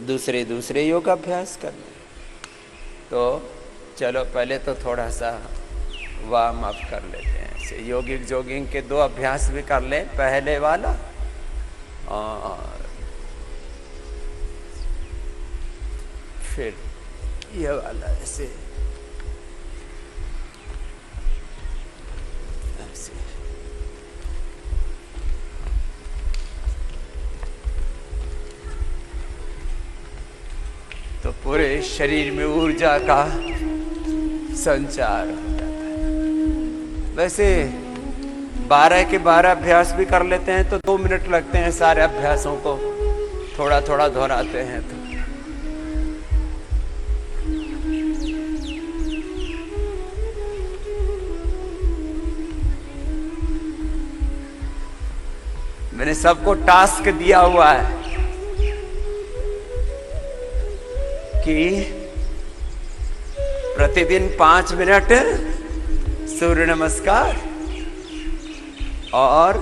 दूसरे दूसरे योगाभ्यास करने। तो चलो पहले तो थोड़ा सा वार्म अप कर लेते हैं। ऐसे योगिक जॉगिंग के 2 अभ्यास भी कर लें, पहले वाला और फिर ये वाला। ऐसे तो पूरे शरीर में ऊर्जा का संचार हो जाता है। वैसे 12 के 12 अभ्यास भी कर लेते हैं तो 2 मिनट लगते हैं सारे अभ्यासों को थोड़ा थोड़ा दोहराते हैं तो। मैंने सबको टास्क दिया हुआ है कि प्रतिदिन 5 मिनट सूर्य नमस्कार और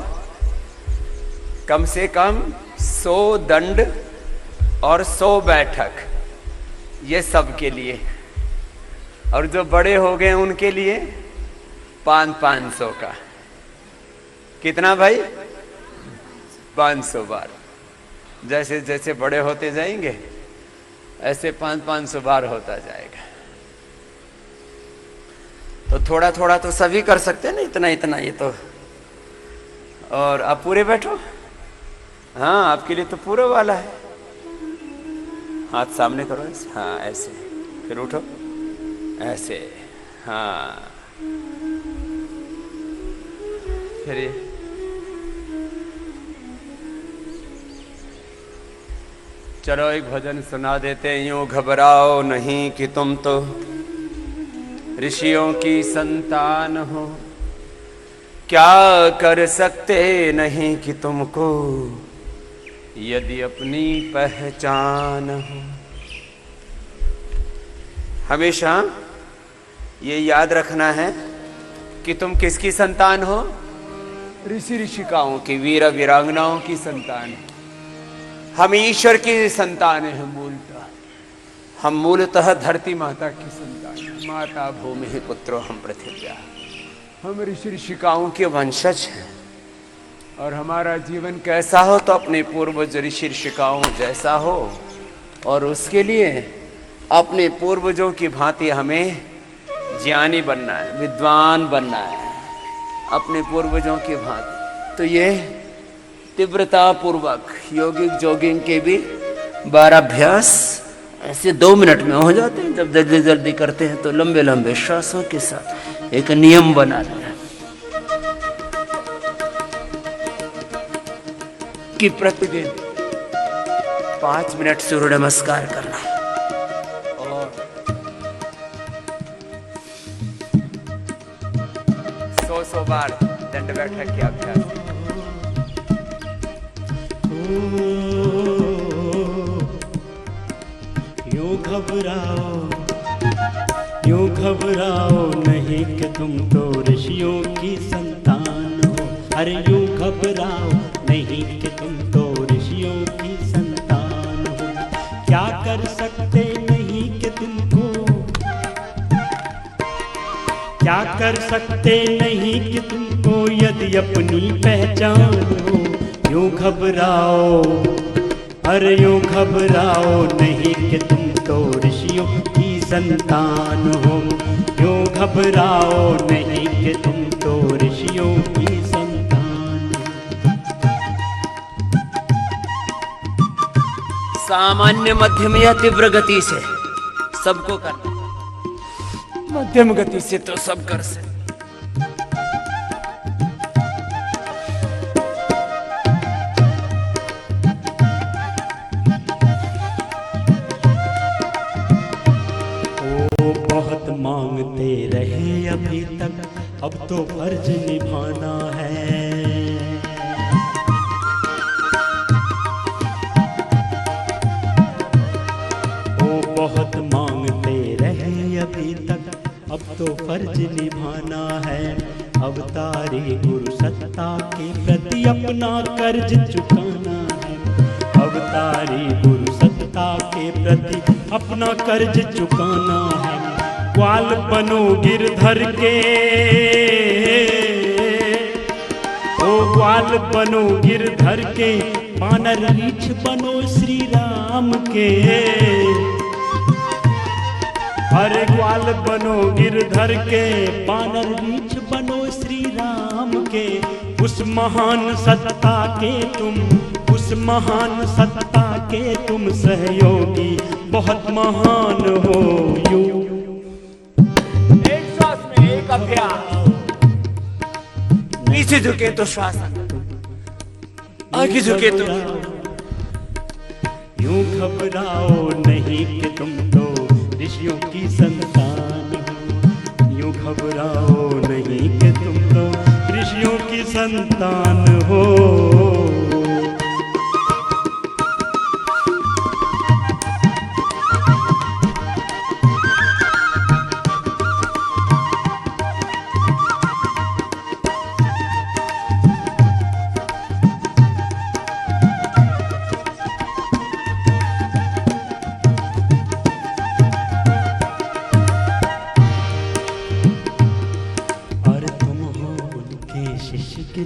कम से कम 100 दंड और 100 बैठक, ये सब के लिए। और जो बड़े हो गए उनके लिए 500 का। कितना भाई? 500 बार। जैसे जैसे बड़े होते जाएंगे ऐसे 500 बार होता जाएगा। तो थोड़ा थोड़ा तो सभी कर सकते हैं ना, इतना इतना ये तो। और आप पूरे बैठो। हाँ, आपके लिए तो पूरा वाला है। हाथ सामने करो ऐसे, हाँ ऐसे, फिर उठो ऐसे, हाँ फिर ये चलो एक भजन सुना देते हैं। यूं घबराओ नहीं कि तुम तो ऋषियों की संतान हो, क्या कर सकते नहीं कि तुमको यदि अपनी पहचान हो। हमेशा ये याद रखना है कि तुम किसकी संतान हो? ऋषि ऋषिकाओं की, वीर वीरांगनाओं की संतान हो। हम ईश्वर की संतान हैं। हम मूलतः धरती माता की संतान हैं। माता भूमि ही पुत्रो हम पृथिव्या। हम ऋषि ऋषिकाओं के वंशज हैं। और हमारा जीवन कैसा हो तो अपने पूर्वज ऋषि ऋषिकाओं जैसा हो, और उसके लिए अपने पूर्वजों की भांति हमें ज्ञानी बनना है, विद्वान बनना है, अपने पूर्वजों की भांति। तो ये तीव्रता पूर्वक योगिक जॉगिंग के भी 12 अभ्यास ऐसे 2 मिनट में हो जाते हैं। जब जल्दी जल्दी करते हैं तो लंबे लंबे श्वासों के साथ एक नियम बना लिया कि प्रतिदिन 5 मिनट सूर्य नमस्कार करना और 100 बार दंड बैठक के अभ्यास। यूं घबराओ नहीं कि तुम तो ऋषियों की संतान हो। अरे यूं घबराओ नहीं कि तुम तो ऋषियों की संतान हो, क्या कर सकते नहीं कि तुमको, क्या कर सकते नहीं कि तुमको यदि अपनी पहचान हो। यूं घबराओ, अरे यूं घबराओ नहीं कि तुम तो ऋषियों की संतान हो। यूं घबराओ नहीं कि तुम तो ऋषियों की संतान हो। सामान्य, मध्यम या तीव्र गति से सबको करना। मध्यम गति से तो सब कर सकते। मांगते रहे अभी तक, अब तो फर्ज निभाना है। ओ बहुत मांगते रहे अभी तक, अब तो फर्ज निभाना है। अवतारी गुरु सत्ता के प्रति अपना कर्ज चुकाना है। अवतारी गुरु सत्ता के प्रति अपना कर्ज चुकाना है। ग्वाल बनो गिरधर के, ओ ग्वाल बनो गिरधर के, वानर रीछ बनो श्री राम के। अरे ग्वाल बनो गिरधर के, वानर रीछ बनो श्री राम के। उस महान सत्ता के तुम, उस महान सत्ता के तुम सहयोगी बहुत महान हो। यू एक श्वास में एक अभ्यास, पीछे झुके तो श्वास, आगे झुके तो। यूं घबराओ नहीं कि तुम तो ऋषियों की संतान हो। यूं घबराओ नहीं कि तुम तो ऋषियों की संतान हो।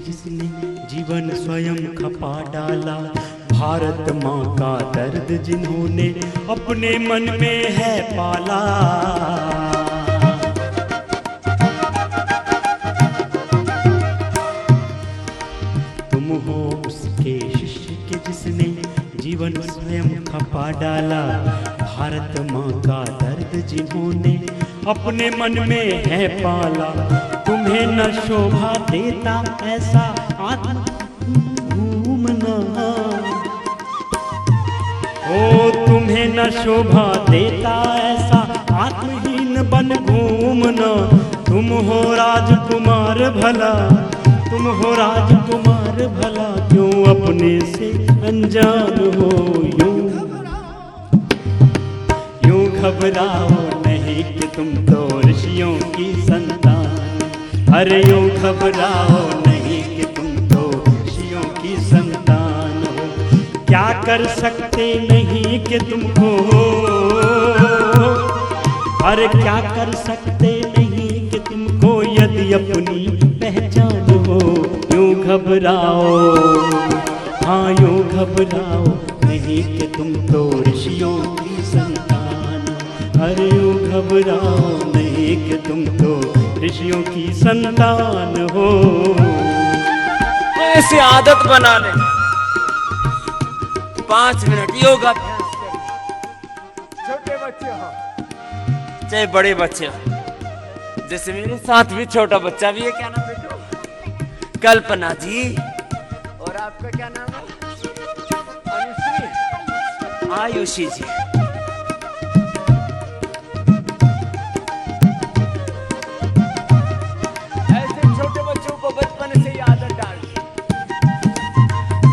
जिसने जीवन स्वयं खपा डाला, भारत माँ का दर्द जिन्होंने अपने मन में है पाला। तुम हो उसके शिष्य के जिसने जीवन स्वयं खपा डाला, भारत माँ का दर्द जिन्होंने अपने मन में है पाला। तुम्हें न शोभा देता ऐसा आत्म घूमना, ओ तुम्हें न शोभा देता ऐसा आत्महीन बन घूमना। तुम हो राजकुमार भला, तुम हो राजकुमार भला, क्यों अपने से अनजान हो। यूं घबराओ नहीं कि तुम तो ऋषियों की संतान। अरे यूं घबराओ नहीं कि तुम तो ऋषियों की संतान हो। क्या कर सकते नहीं कि तुमको, अरे क्या कर सकते नहीं कि तुमको यदि अपनी पहचान हो। यूं घबराओ, हाँ यूं घबराओ नहीं कि तुम तो ऋषियों की संतान। अरे यूं घबराओ नहीं कि तुम तो ऋषियों की संतान हो। ऐसी आदत बना ले, 5 मिनट योगाभ्यास कर। छोटे बच्चे हो चाहे बड़े बच्चे हो, जैसे मेरे साथ भी छोटा बच्चा भी है। क्या नाम बेटू? कल्पना जी। और आपका क्या नाम है? अनुश्री, आयुषी जी।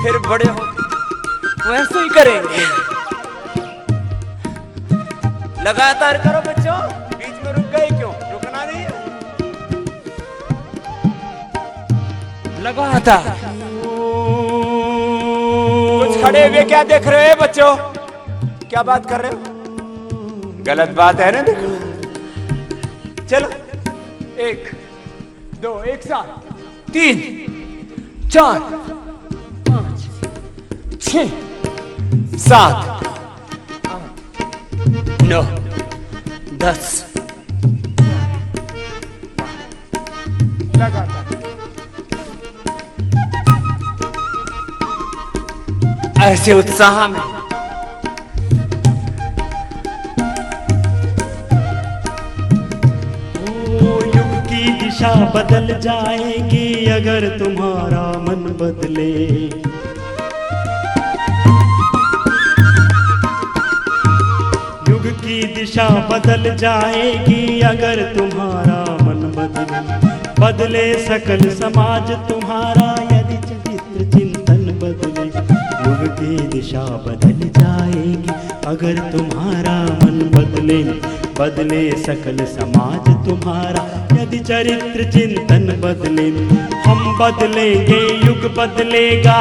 फिर बड़े हो वैसे ही करेंगे। लगातार करो बच्चों, बीच में रुक गए क्यों? रुकना नहीं है, लगातार। कुछ खड़े हुए क्या देख रहे हो बच्चों? क्या बात कर रहे हो? गलत बात है ना। देखो चलो, 1 2 एक साथ, 3 4 5 6 7 8 9 10 लगातार। ऐसे उत्साह में दिशा बदल जाएगी अगर तुम्हारा मन बदले। युग की दिशा बदल जाएगी अगर तुम्हारा मन बदले। बदले सकल समाज तुम्हारा यदि चरित्र चिंतन बदले। युग की दिशा बदल जाएगी अगर तुम्हारा मन बदले। बदले सकल समाज तुम्हारा यदि चरित्र चिंतन बदले। हम बदलेंगे युग बदलेगा।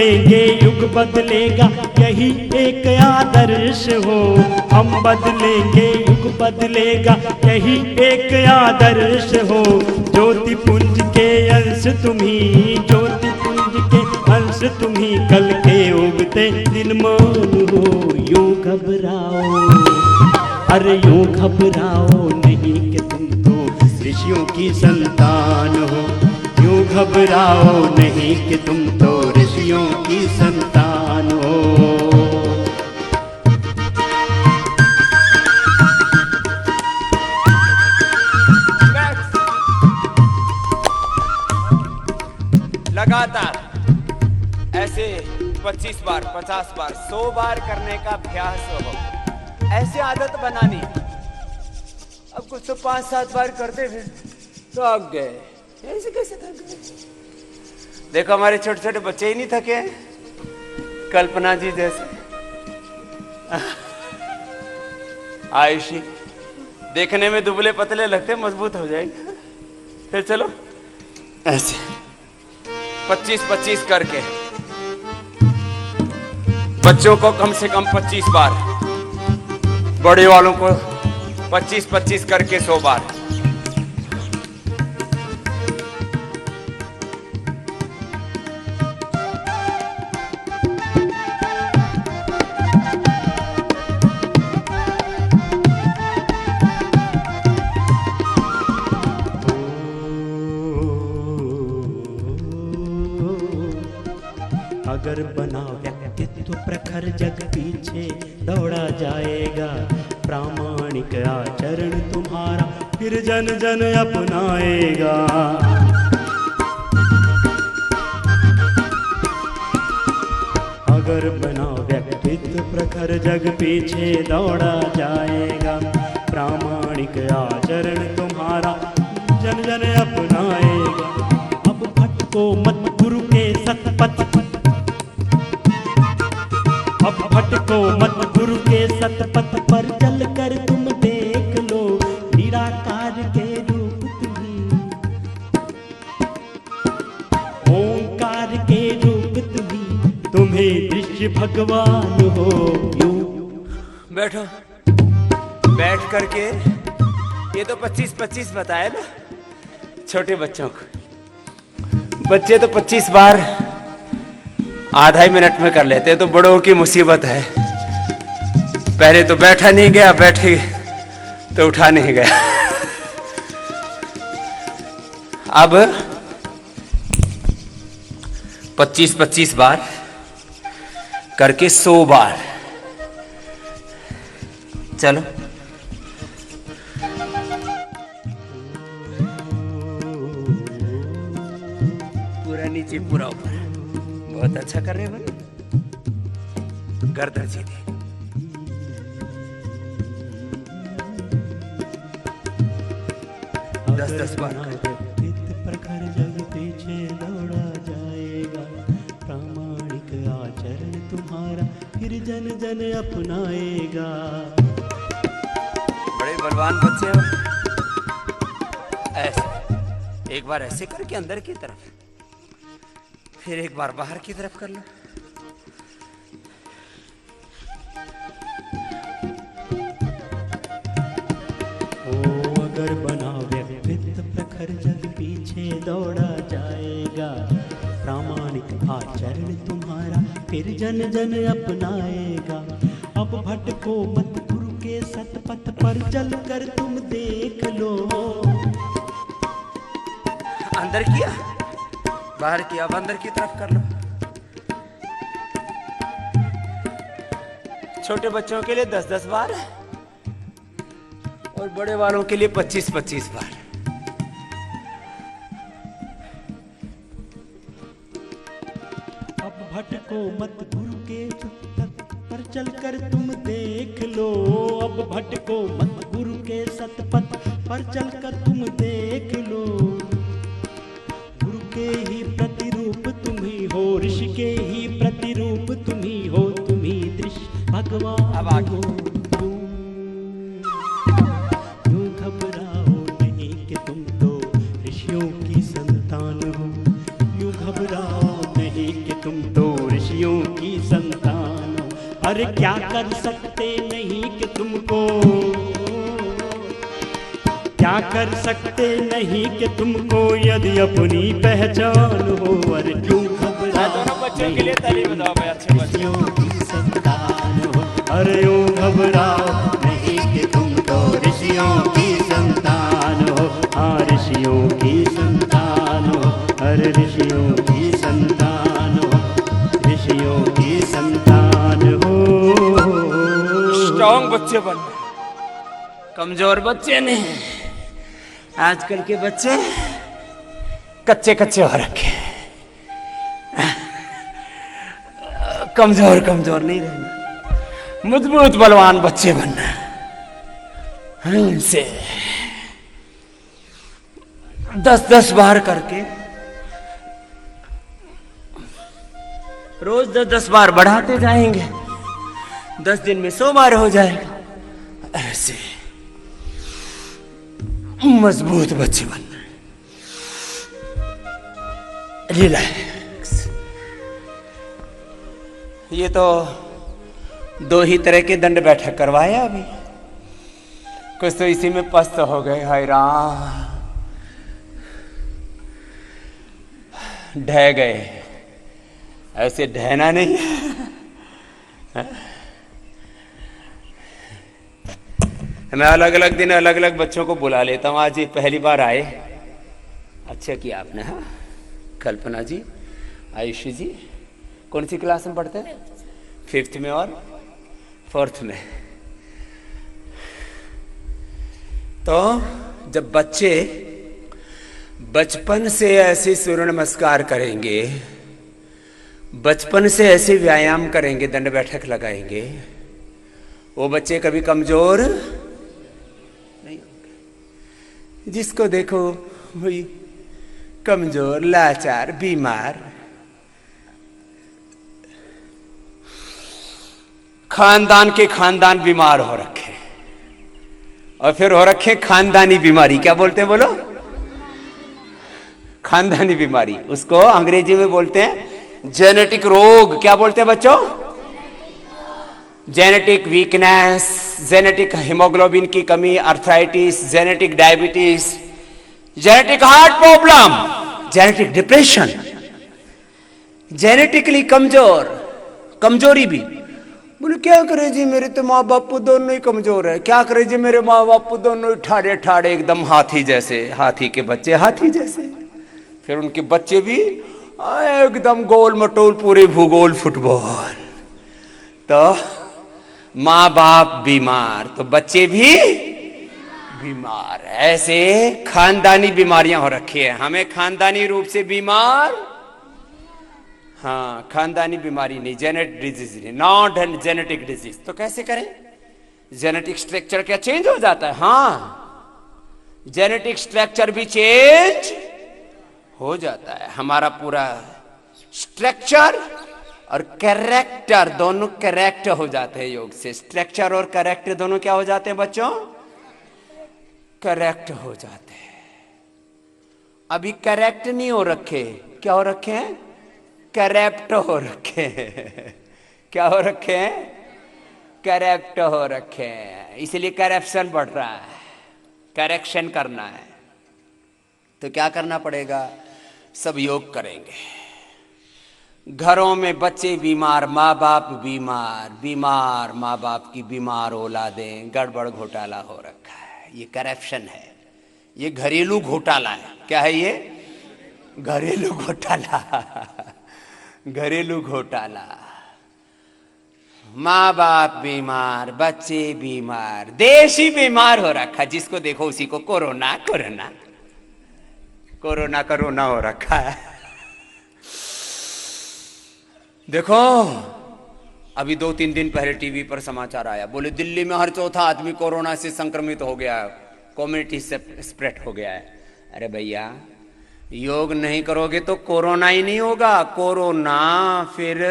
बदलेंगे युग बदलेगा यही एक आदर्श हो। हम बदलेंगे युग बदलेगा यही एक आदर्श हो। ज्योति पुंज के अंश तुम्ही, ज्योति पुंज के अंश तुम्ही, कल के उगते दिन मान हो। यूं घबराओ, अरे यूं घबराओ नहीं कि तुम तो ऋषियों की संतान हो। यूं घबराओ नहीं कि तुम तो ऋषियों की संतान हो। लगातार ऐसे 25 बार, 50 बार, 100 बार करने का अभ्यास हो। ऐसे आदत बनानी। अब कुछ तो 5-7 बार करते फिर तो थक गए। ऐसे कैसे थक गए? देखो हमारे छोटे छोटे बच्चे ही नहीं थके हैं, कल्पना जी जैसे। आयुषी देखने में दुबले पतले लगते, मजबूत हो जाएंगे। फिर चलो ऐसे 25-25 करके बच्चों को कम से कम 25 बार, बड़े वालों को 25-25 करके 100 बार। अगर बना व्यक्तित्व प्रखर जग पीछे दौड़ा जाएगा। प्रामाणिक आचरण तुम्हारा फिर जन जन अपनाएगा। अगर बना व्यक्तित्व प्रखर जग पीछे दौड़ा जाएगा। प्रामाणिक आचरण तुम्हारा जन जन अपनाएगा। अब भटको मत गुरु के सतपथ, अब भटको मत गुरु के सतपथ पर चल कर तुम देख लो। निराकार के रूप तुम्ही, ओंकार के रूप तुम्ही, तुम्हें दृश्य भगवान हो। यूं बैठो, बैठ करके ये तो 25-25 बताए ना छोटे बच्चों को। बच्चे तो 25 बार आधा ही मिनट में कर लेते हैं, तो बड़ों की मुसीबत है। पहले तो बैठा नहीं गया, बैठे तो उठा नहीं गया। अब 25-25 बार करके 100 बार। चलो पूरा नीचे पूरा ऊपर। बहुत अच्छा कर रहे हैं, गर्दन सीधी। दस 10 बार प्रखर जग पीछे दौड़ा जाएगा। प्रामाणिक आचरण तुम्हारा फिर जन जन अपनाएगा। बड़े बलवान बच्चे हो। ऐसे एक बार ऐसे करके अंदर की तरफ, फिर एक बार बाहर की तरफ कर लो। ओ अगर बना व्यक्तित्व प्रखर जग पीछे दौड़ा जाएगा। प्रामाणिक आचरण तुम्हारा फिर जन जन अपनाएगा। अब भटको मत गुरु के सतपथ पर चल कर तुम देख लो। अंदर किया, बाहर किया, अब अंदर की तरफ कर लो। छोटे बच्चों के लिए 10-10 बार और बड़े वालों के लिए 25-25 बार। अब भटको मत गुरु के सतपथ पर चल कर तुम देख लो। अब भटको मत गुरु के सतपथ पर चल कर तुम देख लो। गुरु के ही प्रतिरूप तुम्ही हो, ऋषि के ही प्रतिरूप तुम्ही हो। तुम्ही दृश्य भगवान हो। यूं घबराओ नहीं कि तुम तो ऋषियों की संतान हो। यूं घबराओ नहीं कि तुम तो अरे क्या कर सकते नहीं कि तुमको, क्या कर सकते नहीं कि तुमको यदि अपनी पहचान हो। अरे क्यों घबराओ दोनों बच्चों के लिए ताली बजाओ भाई, अच्छे बच्चे। ऋषियों की संतान हो। अरे क्यों घबराओ नहीं कि तुम तो ऋषियों की संतान हो। हाँ ऋषियों की संतान हो। अरे ऋषियों की संतान हो, ऋषियों की संतान हो। स्ट्रॉन्ग बच्चे बनना, कमजोर बच्चे नहीं। आजकल के बच्चे कच्चे कच्चे हो रखे, कमजोर कमजोर नहीं रहना, मजबूत बलवान बच्चे बनना। इनसे 10-10 बार करके रोज 10-10 बार बढ़ाते जाएंगे, 10 दिन में 100 बार हो जाएगा। ऐसे मजबूत बच्चे बनना। रिलैक्स। ये तो 2 ही तरह के दंड बैठक करवाया अभी, कुछ तो इसी में पस्त हो गए। हाय राम, ढह गए। ऐसे ढहना नहीं है। मैं अलग अलग दिन अलग अलग बच्चों को बुला लेता हूँ। आज ये पहली बार आए, अच्छा किया आपने। हाँ, कल्पना जी, आयुषी जी, कौन सी क्लास में पढ़ते हैं? 5th में और 4th में। तो जब बच्चे बचपन से ऐसे सूर्य नमस्कार करेंगे, बचपन से ऐसे व्यायाम करेंगे, दंड बैठक लगाएंगे, वो बच्चे कभी कमजोर नहीं होंगे। जिसको देखो वही कमजोर, लाचार, बीमार, खानदान के खानदान बीमार हो रखे, और फिर हो रखे खानदानी बीमारी। क्या बोलते हैं बोलो? खानदानी बीमारी। उसको अंग्रेजी में बोलते हैं जेनेटिक रोग। क्या बोलते हैं बच्चों? जेनेटिक वीकनेस, जेनेटिक हीमोग्लोबिन की कमी, arthritis, genetic diabetes, genetic heart problem, genetic depression, genetically कमजोर, कमजोरी भी। बोले क्या करे जी, मेरे तो माँ बाप दोनों ही कमजोर है। क्या करे जी, मेरे माँ बाप दोनों ही ठाड़े ठाड़े एकदम हाथी जैसे, हाथी के बच्चे हाथी जैसे, फिर उनके बच्चे भी एकदम गोल मटोल, पूरे भूगोल फुटबॉल। तो माँ बाप बीमार तो बच्चे भी बीमार। ऐसे खानदानी बीमारियां हो रखी है। हमें खानदानी रूप से बीमार, हाँ खानदानी बीमारी नहीं, जेनेटिक डिजीज नहीं, नॉट जेनेटिक डिजीज। तो कैसे करें? जेनेटिक स्ट्रक्चर क्या चेंज हो जाता है? हाँ, जेनेटिक स्ट्रक्चर भी चेंज हो जाता है। हमारा पूरा स्ट्रक्चर और कैरेक्टर दोनों करेक्ट हो जाते हैं योग से। स्ट्रक्चर और करेक्ट दोनों क्या हो जाते हैं बच्चों? करेक्ट हो जाते हैं। अभी करेक्ट नहीं हो रखे, क्या हो रखे हैं? करेक्ट हो रखे हैं। क्या हो रखे हैं? करेक्ट हो रखे हैं। इसलिए करप्शन बढ़ रहा है, करेक्शन करना है। तो क्या करना पड़ेगा? सब योग करेंगे। घरों में बच्चे बीमार, माँ बाप बीमार, बीमार माँ बाप की बीमार औलादें, गड़बड़ घोटाला हो रखा है। ये करप्शन है, ये घरेलू घोटाला है। क्या है ये? घरेलू घोटाला। घरेलू घोटाला। माँ बाप बीमार, बच्चे बीमार, देश ही बीमार हो रखा। जिसको देखो उसी को कोरोना कोरोना कोरोना कोरोना हो रखा है। देखो अभी 2-3 दिन पहले टीवी पर समाचार आया, बोले दिल्ली में हर चौथा आदमी कोरोना से संक्रमित हो गया, कम्युनिटी से स्प्रेड हो गया है। अरे भैया, योग नहीं करोगे तो कोरोना ही नहीं होगा। कोरोना, फिर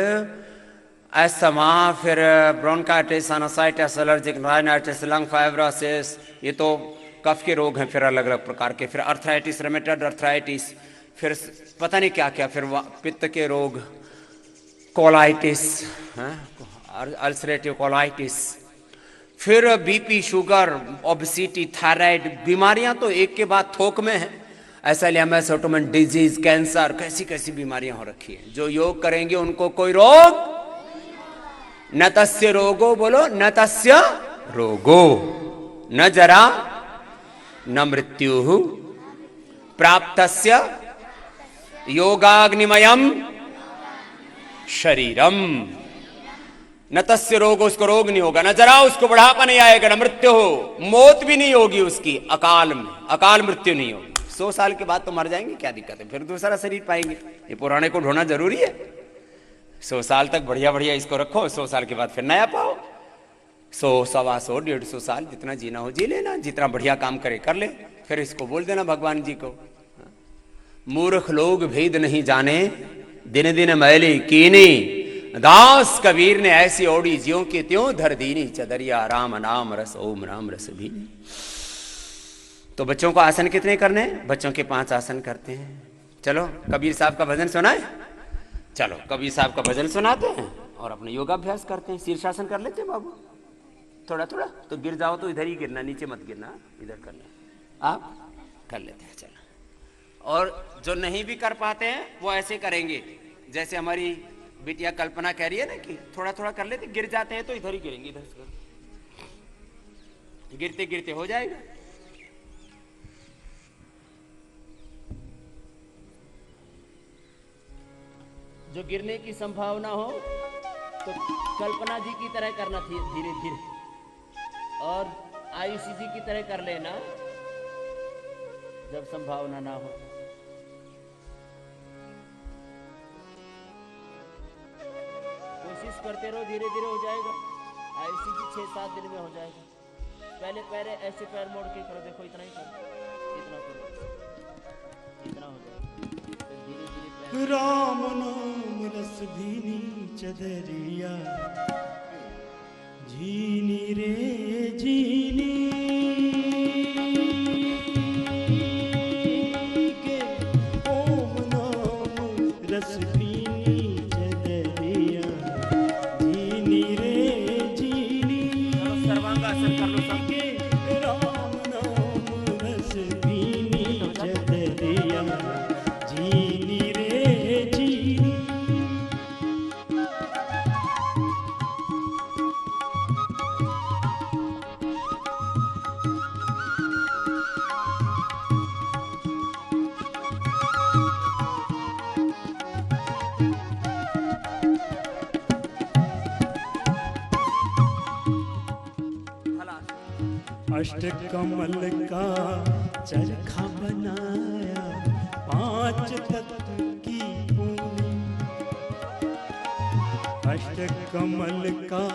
अस्थमा, फिर bronchitis, sinusitis, allergic rhinitis, lung fibrosis, ये तो कफ के रोग हैं, फिर अलग अलग प्रकार के, फिर अर्थराइटिस, रेमेटॉइड अर्थराइटिस, फिर पता नहीं क्या क्या, फिर पित्त के रोग, कोलाइटिस, अल्सरेटिव कोलाइटिस, फिर बीपी, शुगर, ओबेसिटी, थायराइड, बीमारियां तो एक के बाद थोक में है। एल्जाइमर्स, ऑटोइम्यून डिजीज, कैंसर, कैसी कैसी बीमारियां हो रखी है। जो योग करेंगे उनको कोई रोग न तस्य रोगो, बोलो न तस्य रोगो, न जरा न मृत्यु प्राप्तस्य योगाग्निमयम शरीरम। न तस्य रोग, उसको रोग नहीं होगा, न जरा उसको बुढ़ापा नहीं आएगा, न मृत्यु हो, मौत भी नहीं होगी उसकी, अकाल में अकाल मृत्यु नहीं होगी। 100 साल के बाद तो मर जाएंगे, क्या दिक्कत है, फिर दूसरा शरीर पाएंगे। ये पुराने को ढोना जरूरी है? 100 साल तक बढ़िया बढ़िया इसको रखो, 100 साल के बाद फिर नया पाओ। 100, 125, 150 साल जितना जीना हो जी लेना, जितना बढ़िया काम करे कर ले, फिर इसको बोल देना भगवान जी को। मूर्ख लोग भेद नहीं जाने, दिन दिन मैली कीनी, दास कबीर ने ऐसी ओढ़ी, ज्यों की त्यों धर दीनी, चदरिया राम नाम रस, ओम राम रस भी। तो बच्चों को आसन कितने करने हैं? बच्चों के 5 आसन करते हैं। चलो कबीर साहब का भजन सुनाए, चलो कबीर साहब का भजन सुनाते हैं और अपने योगाभ्यास करते हैं। शीर्षासन कर लेते हैं बाबू, थोड़ा थोड़ा, तो गिर जाओ तो इधर ही गिरना, नीचे मत गिरना, इधर करना। आप कर लेते हैं, चलो। और जो नहीं भी कर पाते हैं वो ऐसे करेंगे, जैसे हमारी बिटिया कल्पना कह रही है ना कि थोड़ा थोड़ा कर लेते, गिर जाते हैं तो इधर ही गिरेंगे, इधर से गिरते गिरते हो जाएगा। जो गिरने की संभावना हो तो कल्पना जी की तरह करना थी, धीरे धीरे, और आयुषी जी की तरह कर लेना जब संभावना ना हो। कोशिश करते रहो, धीरे धीरे हो जाएगा। आयुषी जी 6-7 दिन में हो जाएगा। पहले पैर ऐसे पैर मोड़ के करो, देखो इतना ही करो, इतना करो, इतना हो जाएगा। फिर धीरे धीरे राम नाम रस भीनी चदरिया, झीनी रे झीनी के, ओम नाम रस भीनी चदरिया, झीनी रे झीनी। सर्वांगासन कर लो सब। राम नाम रस भीनी चदरिया, झीनी रे झीनी। अष्टकमल का चरखा बनाया, 5 तत्व की पूनी। अष्टकमल का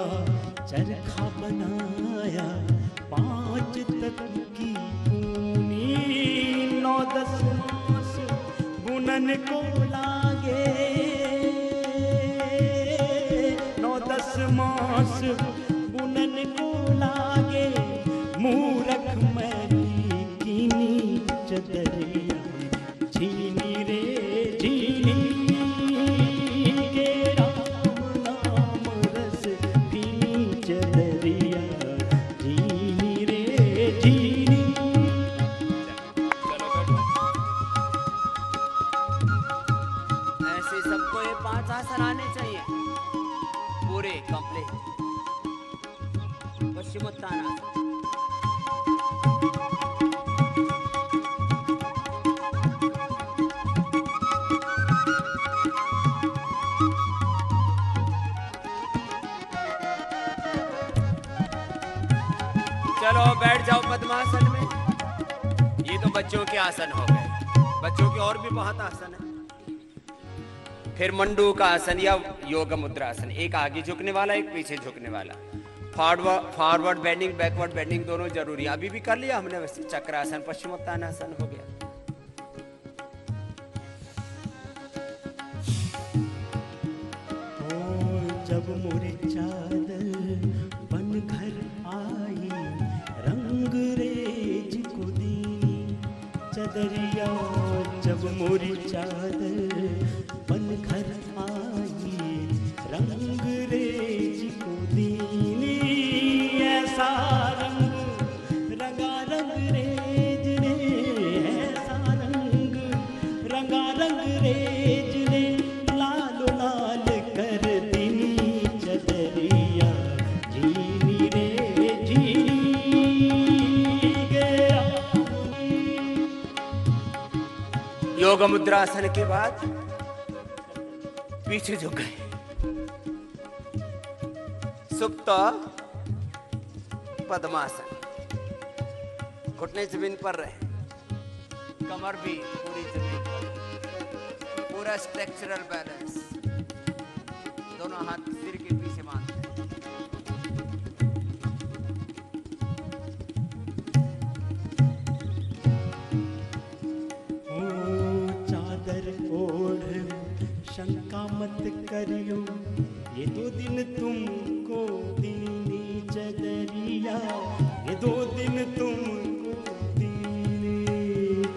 चरखा बनाया, 5 तत्व की पूनी। 9-10 मास बुनन को लागे, 9-10 मास बुनन को लागे। मूरख मैली कीनी चदरिया, झीनी रे झीनी के, राम नाम रस भीनी चदरिया, झीनी रे झीनी। ऐसे सबको ये 5 आसन आने चाहिए पूरे कंप्लीट। पश्चिमोत्तानासन, चलो बैठ जाओ पद्मासन में। ये तो बच्चों के आसन हो गए, बच्चों के और भी बहुत आसन है। फिर मंडू का आसन या योग मुद्रासन, एक आगे झुकने वाला, एक पीछे झुकने वाला। फॉरवर्ड बेंडिंग, बैकवर्ड बेंडिंग दोनों जरूरी है। अभी भी कर लिया हमने वैसे। चक्रासन, पश्चिमोत्तानासन हो गया। जब मोरी चादर बन घर आई, रंग रेज को दीनी चदरिया। जब मोरी चादर बन घर आई, रंग रेज को योग मुद्रासन के बाद पीछे झुक गए। सुप्त पद्मासन, घुटने जमीन पर रहे, कमर भी पूरी जमीन पर, पूरा स्ट्रक्चरल बैलेंस, दोनों हाथ सिर के पीछे बांधे। शंका मत करियो, ये 2 दिन तुमको दीनी चदरिया, ये 2 दिन तुमको दीनी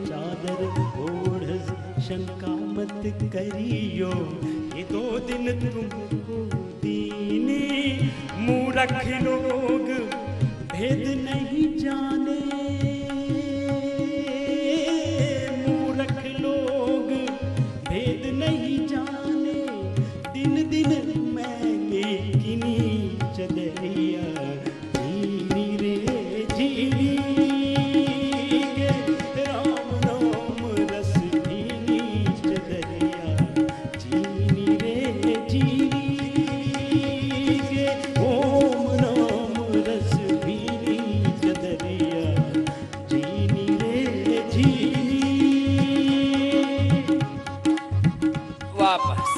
चादर ओढ़। शंका मत करियो, ये 2 दिन तुमको दीनी। मूर्ख लोग भेद नहीं जाने, मूर्ख लोग भेद नहीं जाने। दिन दिन मैंने किनी चदरिया, जीनी रे जीनी गे, राम नाम रस भीनी चदरिया, जीनी रे जीनी गे, ओम नाम रस भीनी चदरिया, जीनी रे जीनी। वापस।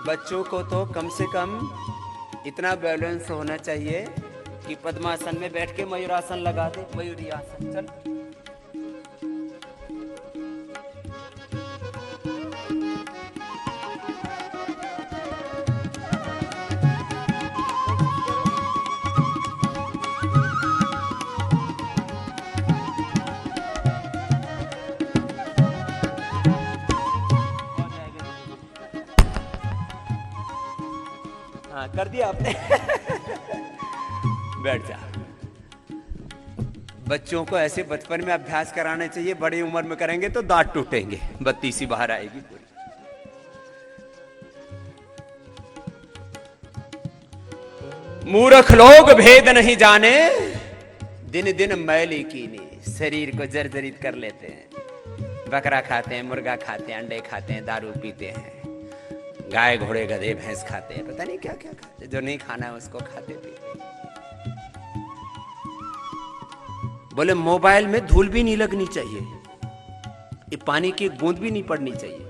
बच्चों को तो कम से कम इतना बैलेंस होना चाहिए कि पद्मासन में बैठ के मयूरासन लगा दे। मयूरी आसन, चल। हाँ, कर दिया आपने। बैठ जा। बच्चों को ऐसे बचपन में अभ्यास कराना चाहिए, बड़ी उम्र में करेंगे तो दांत टूटेंगे, बत्ती सी बाहर आएगी पूरी। मूर्ख लोग भेद नहीं जाने, दिन दिन मैली कीनी, शरीर को जर्जरित कर लेते हैं। बकरा खाते हैं, मुर्गा खाते हैं, अंडे खाते हैं, दारू पीते हैं, गाय घोड़े गधे भैंस खाते हैं, पता नहीं क्या क्या खाते, जो नहीं खाना है उसको खाते पीते। बोले मोबाइल में धूल भी नहीं लगनी चाहिए, ये पानी की बूंद भी नहीं पड़नी चाहिए।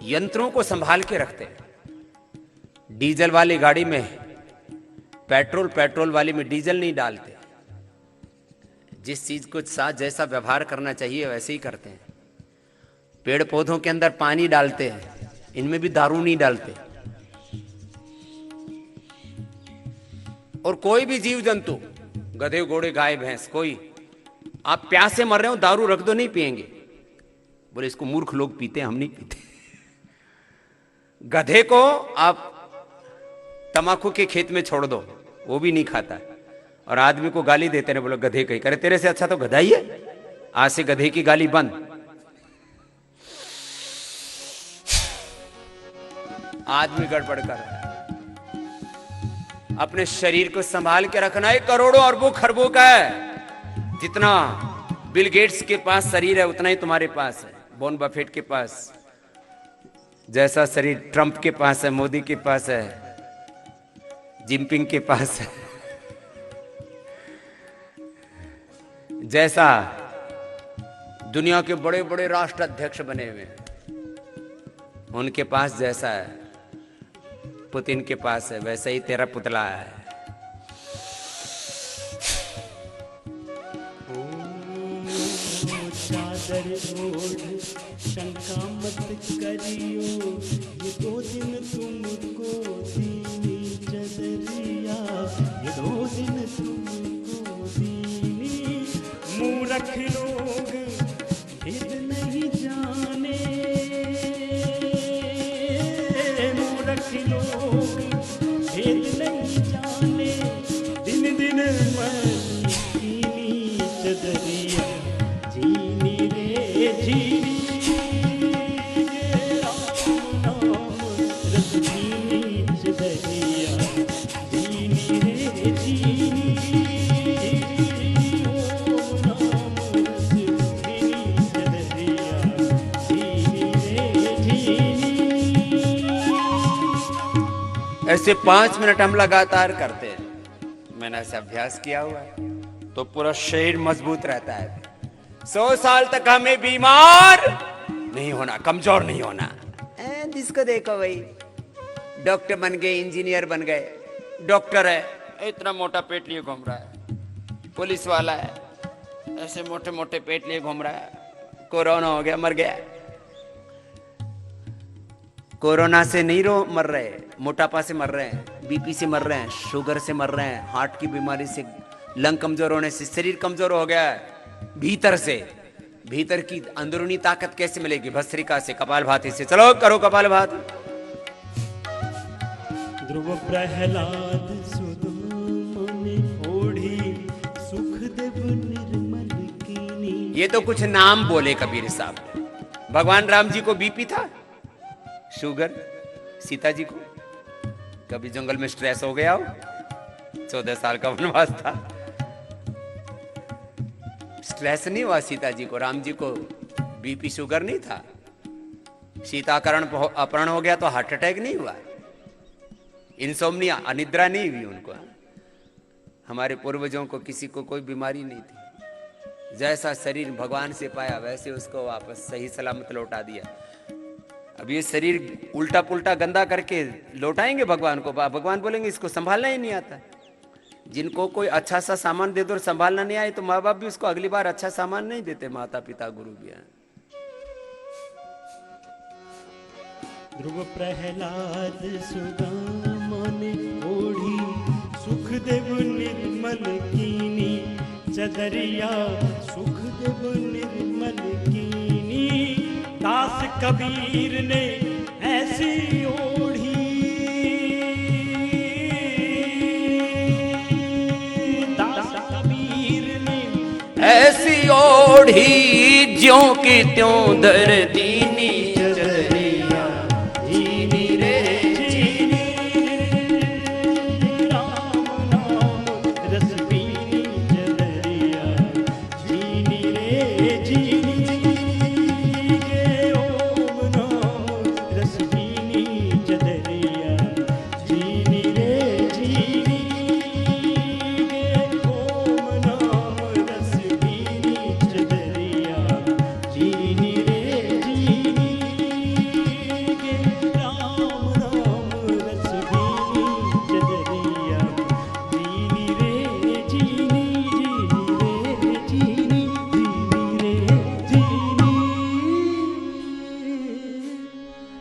यंत्रों को संभाल के रखते हैं। डीजल वाली गाड़ी में पेट्रोल, पेट्रोल वाली में डीजल नहीं डालते। जिस चीज को साथ जैसा व्यवहार करना चाहिए वैसे ही करते हैं। पेड़ पौधों के अंदर पानी डालते हैं, इनमें भी दारू नहीं डालते। और कोई भी जीव जंतु, गधे घोड़े गाय भैंस, कोई आप प्यास से मर रहे हो, दारू रख दो, नहीं पिएंगे। बोले इसको मूर्ख लोग पीते हैं, हम नहीं पीते। गधे को आप तमाकू के खेत में छोड़ दो, वो भी नहीं खाता। और आदमी को गाली देते हैं, बोलो गधे कहीं करे, तेरे से अच्छा तो गधा ही है। आज से गधे की गाली बंद। आदमी गड़बड़ कर रहा है। अपने शरीर को संभाल के रखना है। करोड़ों अरबों खरबों का है। जितना बिल गेट्स के पास शरीर है उतना ही तुम्हारे पास है, वॉरेन बफेट के पास। जैसा शरीर ट्रंप के पास है, मोदी के पास है, जिनपिंग के पास है, जैसा दुनिया के बड़े बड़े राष्ट्र अध्यक्ष बने हुए हैं उनके पास, जैसा है पुतिन के पास है, वैसा ही तेरा पुतला है। चादर ओढ़ शंका मत करियो, ये 2 दिन तुमको दीनी चदरिया, ये 2 दिन तुमको दीनी। मूर्ख लोग भेद नहीं जाने, मूर्ख लोग भेद नहीं जाने। दिन दिन मैनी चदरिया, जीनी रे जीनी गे, राम नाम रस भीनी चदरिया, जीनी रे जीनी, ओम नाम ऐसे 5 मिनट हम लगातार करते हैं, मैंने ऐसे अभ्यास किया हुआ है, तो पूरा शरीर मजबूत रहता है। 100 साल तक हमें बीमार नहीं होना, कमजोर नहीं होना। जिसको देखो भाई, डॉक्टर बन गए, इंजीनियर बन गए, डॉक्टर है इतना मोटा पेट लिए घूम रहा है, पुलिस वाला है ऐसे मोटे मोटे पेट लिए घूम रहा है, कोरोना हो गया मर गया। कोरोना से नहीं मर रहे, मोटापा से मर रहे हैं, बीपी से मर रहे हैं, शुगर से मर रहे हैं, हार्ट की बीमारी से, लंग कमजोर होने से शरीर कमजोर हो गया है भीतर से। भीतर की अंदरूनी ताकत कैसे मिलेगी? भस्त्रिका से, कपालभाति से। चलो करो कपालभाति। ध्रुव प्रहलाद सुदामनि ओढ़ी सुखदेव निर्मल कीनी। ये तो कुछ नाम बोले कबीर साहब ने। भगवान राम जी को बीपी था, शुगर, सीता जी को कभी जंगल में स्ट्रेस हो गया हो, 14 साल का वनवास था, स्ट्रेस नहीं हुआ सीता जी को, राम जी को बीपी शुगर नहीं था, सीता अपहरण हो गया तो हार्ट अटैक नहीं हुआ, इंसोम्निया अनिद्रा नहीं हुई उनको। हमारे पूर्वजों को किसी को कोई बीमारी नहीं थी, जैसा शरीर भगवान से पाया वैसे उसको वापस सही सलामत लौटा दिया। अब ये शरीर उल्टा पुल्टा गंदा करके लौटाएंगे भगवान को, भगवान बोलेंगे इसको संभालना ही नहीं आता। जिनको कोई अच्छा सा सामान दे दो और संभालना नहीं आए तो माँ बाप भी उसको अगली बार अच्छा सामान नहीं देते, माता पिता गुरु भी हैं। ध्रुव प्रहलाद सुदामनि ओढ़ी सुखदेव निर्मल कीनी। चदरिया सुखदेव निर्मल कीनी। दास कबीर ने ऐसी ओढ़ी। दास कबीर ने ऐसी ओढ़ी ज्यों की त्यों धरती नी। चदरिया जीनी रे जीनी। राम नाम रस पीनी। चदरिया जीनी रे जीनी। गे ओम नाम रस पीनी। चदरिया जीनी रे जीनी। गे ओम नाम रस पीनी। चदरिया जीनी रे जीनी। गे राम नाम रस पीनी। चदरिया जीनी रे जीनी। जीनी रे जीनी। जीनी रे जीनी।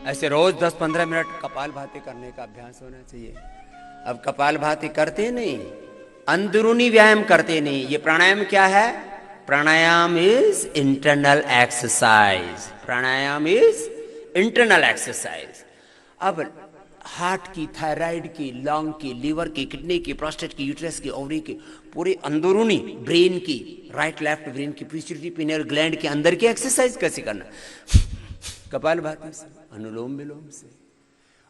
ऐसे रोज 10-15 मिनट कपालभाति करने का अभ्यास होना चाहिए। अब कपालभाति करते नहीं, अंदरूनी व्यायाम करते नहीं। ये प्राणायाम क्या है? Pranayama is internal exercise. Pranayama is internal exercise. अब हार्ट की, थायराइड की, लंग की, लीवर की, किडनी की, प्रोस्टेट की, यूट्रस की, ओवरी की, पूरे अंदरूनी ब्रेन की, राइट लेफ्ट ब्रेन की, पिट्यूटरी पिनियल ग्लैंड के अंदर की एक्सरसाइज कैसे करना? कपालभाति से, अनुलोम विलोम से।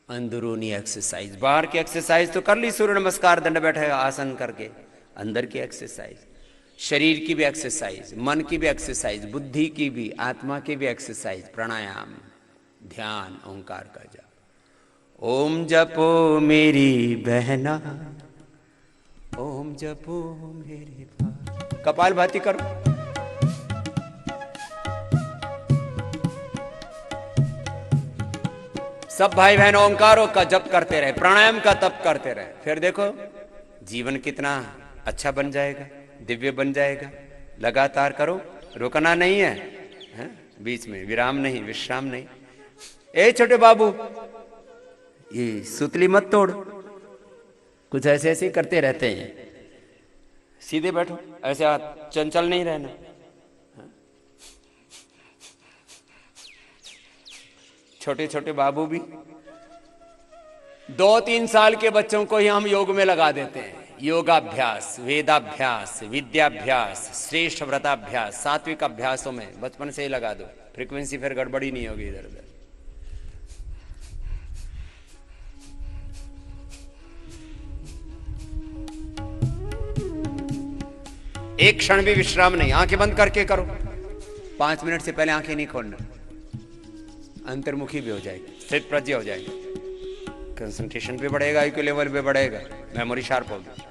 अंदरूनी एक्सरसाइज, बाहर की एक्सरसाइज तो कर ली, सूर्य नमस्कार, दंड बैठक आसन करके। अंदर की एक्सरसाइज, शरीर की भी एक्सरसाइज, मन की भी एक्सरसाइज, बुद्धि की भी, आत्मा की भी एक्सरसाइज। प्राणायाम, ध्यान, ओंकार का जप। ओम जपो मेरी बहना, ओम जपो मेरे भाई। कपालभाति करो। सब भाई बहन ओंकारों का जप करते रहे, प्राणायाम का तप करते रहे, फिर देखो जीवन कितना अच्छा बन जाएगा, दिव्य बन जाएगा। लगातार करो, रुकना नहीं है, बीच में विराम नहीं, विश्राम नहीं। ए छोटे बाबू, ये सुतली मत तोड़। कुछ ऐसे ऐसे करते रहते हैं। सीधे बैठो, ऐसे हाथ, चंचल नहीं रहना। छोटे छोटे बाबू भी, 2-3 साल के बच्चों को ही हम योग में लगा देते हैं। योगाभ्यास, वेदाभ्यास, विद्याभ्यास, श्रेष्ठ व्रताभ्यास, सात्विक अभ्यासों में बचपन से ही लगा दो। फ्रीक्वेंसी फिर गड़बड़ी नहीं होगी इधर उधर। एक क्षण भी विश्राम नहीं, आंखें बंद करके करो। 5 मिनट से पहले आंखें नहीं खोलना, अंतर्मुखी भी हो जाएगी, स्थित प्रज्ञ हो जाएगी। कंसंट्रेशन भी बढ़ेगा, IQ लेवल भी बढ़ेगा, मेमोरी शार्प होगी।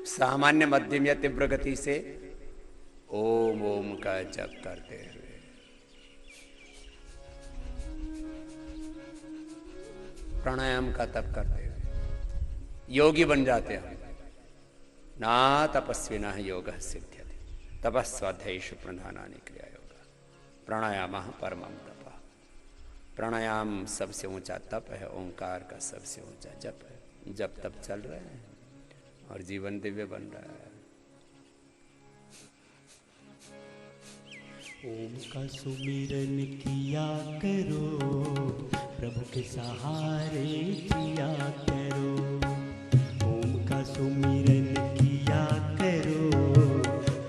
सामान्य, मध्यम या तीव्र गति से ओम ओम का जप करते हुए प्राणायाम का तप करते हुए योगी बन जाते हैं। ना तपस्विना योग सिद्ध्यति तपस्वाध्यायेषु प्रधानानि क्रिया योगा प्राणायाम परमं तप। प्राणायाम सबसे ऊंचा तप है, ओंकार का सबसे ऊंचा जप है। जप तप चल रहे हैं और जीवन दिव्य बन रहा है। ओम का सुमिरन किया करो, प्रभु के सहारे जिया करो। ओम का सुमिरन किया करो,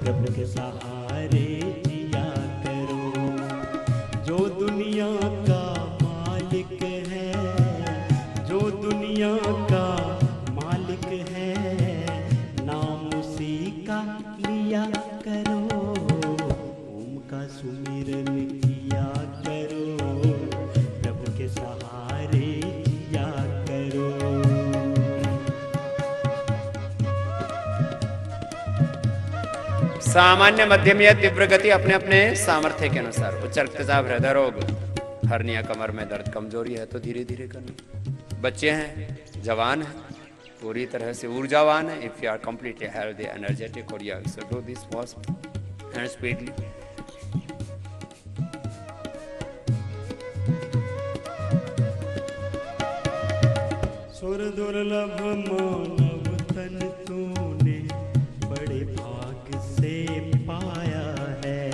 प्रभु के सहारे जिया करो। जो दुनिया का मालिक है, जो दुनिया का मालिक है, नाम उसी का लिया करो। ओम का सुमिरन किया करो, प्रभु के सहारे जिया करो। सामान्य, मध्यम या तीव्र गति अपने अपने सामर्थ्य के अनुसार। उच्च रक्तचाप, हृदय रोग, हर्निया, कमर में दर्द, कमजोरी है तो धीरे धीरे करना। बच्चे हैं, जवान हैं, पूरी तरह से ऊर्जावान है। If you are completely healthy, energetic, और you so do this fast and speedily. सुर दुर्लभ मानव तन तूने बड़े भाग से पाया है।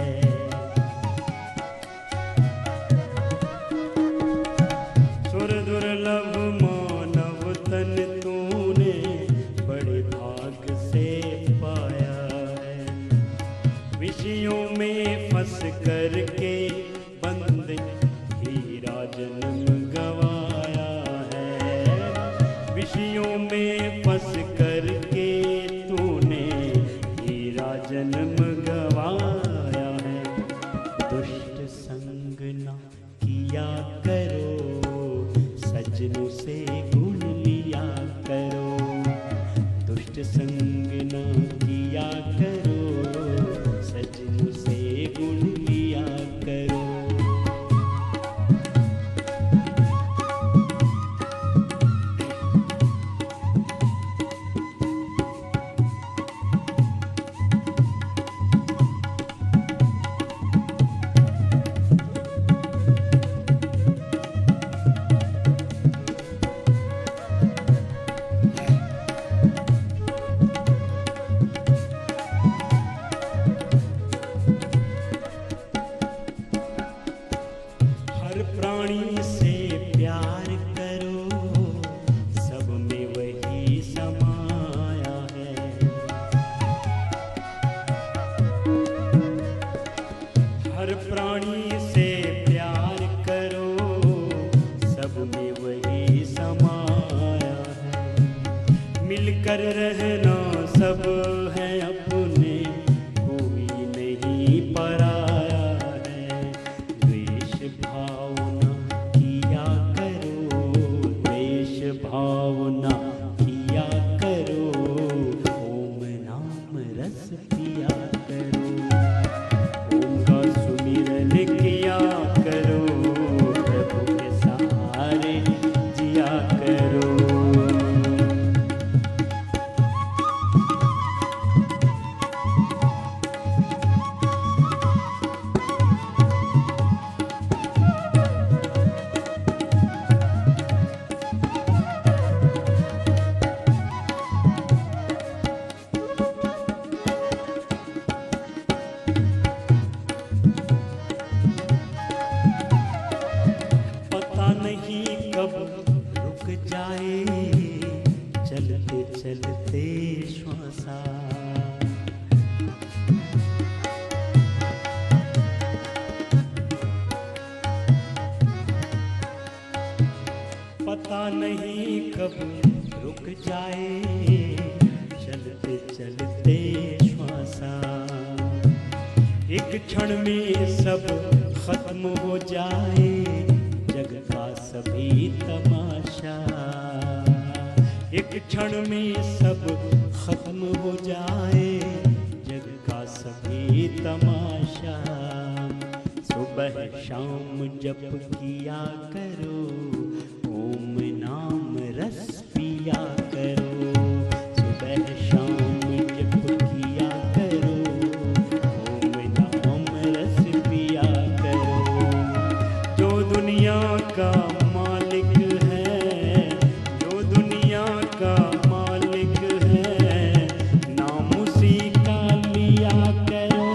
सुर दुर्लभ मानव तन तूने बड़े भाग से पाया है। विषयों में फंस करके बंद हीरा जन्म गवाया है। विषयों में फंस करके तूने हीरा जन्म गवाया है। दुष्ट संग न किया करो, सज्जनों से गुण लिया करो। दुष्ट संग न किया करो, सज्जनों से गुण लिया करो। हर प्राणी से प्यार करो, सब में वही समाया है। हर प्राणी से प्यार करो, सब में वही समाया है। मिलकर रहना सब है अपने, कोई नहीं पराया है। द्वेष भावना किया करो, द्वेष भावना किया करो। ओम नाम रस पिया करो, ओम का सुमिरन किया करो, प्रभु के सहारे जिया करो। चलते चलते श्वासा। पता नहीं कब रुक जाए चलते चलते श्वासा। एक क्षण में सब खत्म हो जाए जग का सभी तमाशा। एक क्षण में सब खत्म हो जाए जग का सभी तमाशा। सुबह शाम जप किया करो, ओम नाम रस पिया करो। सुबह शाम जप किया करो, ओम नाम रस पिया करो। जो दुनिया का मालिक है, जो दुनिया का मालिक है, नाम उसी का लिया करो।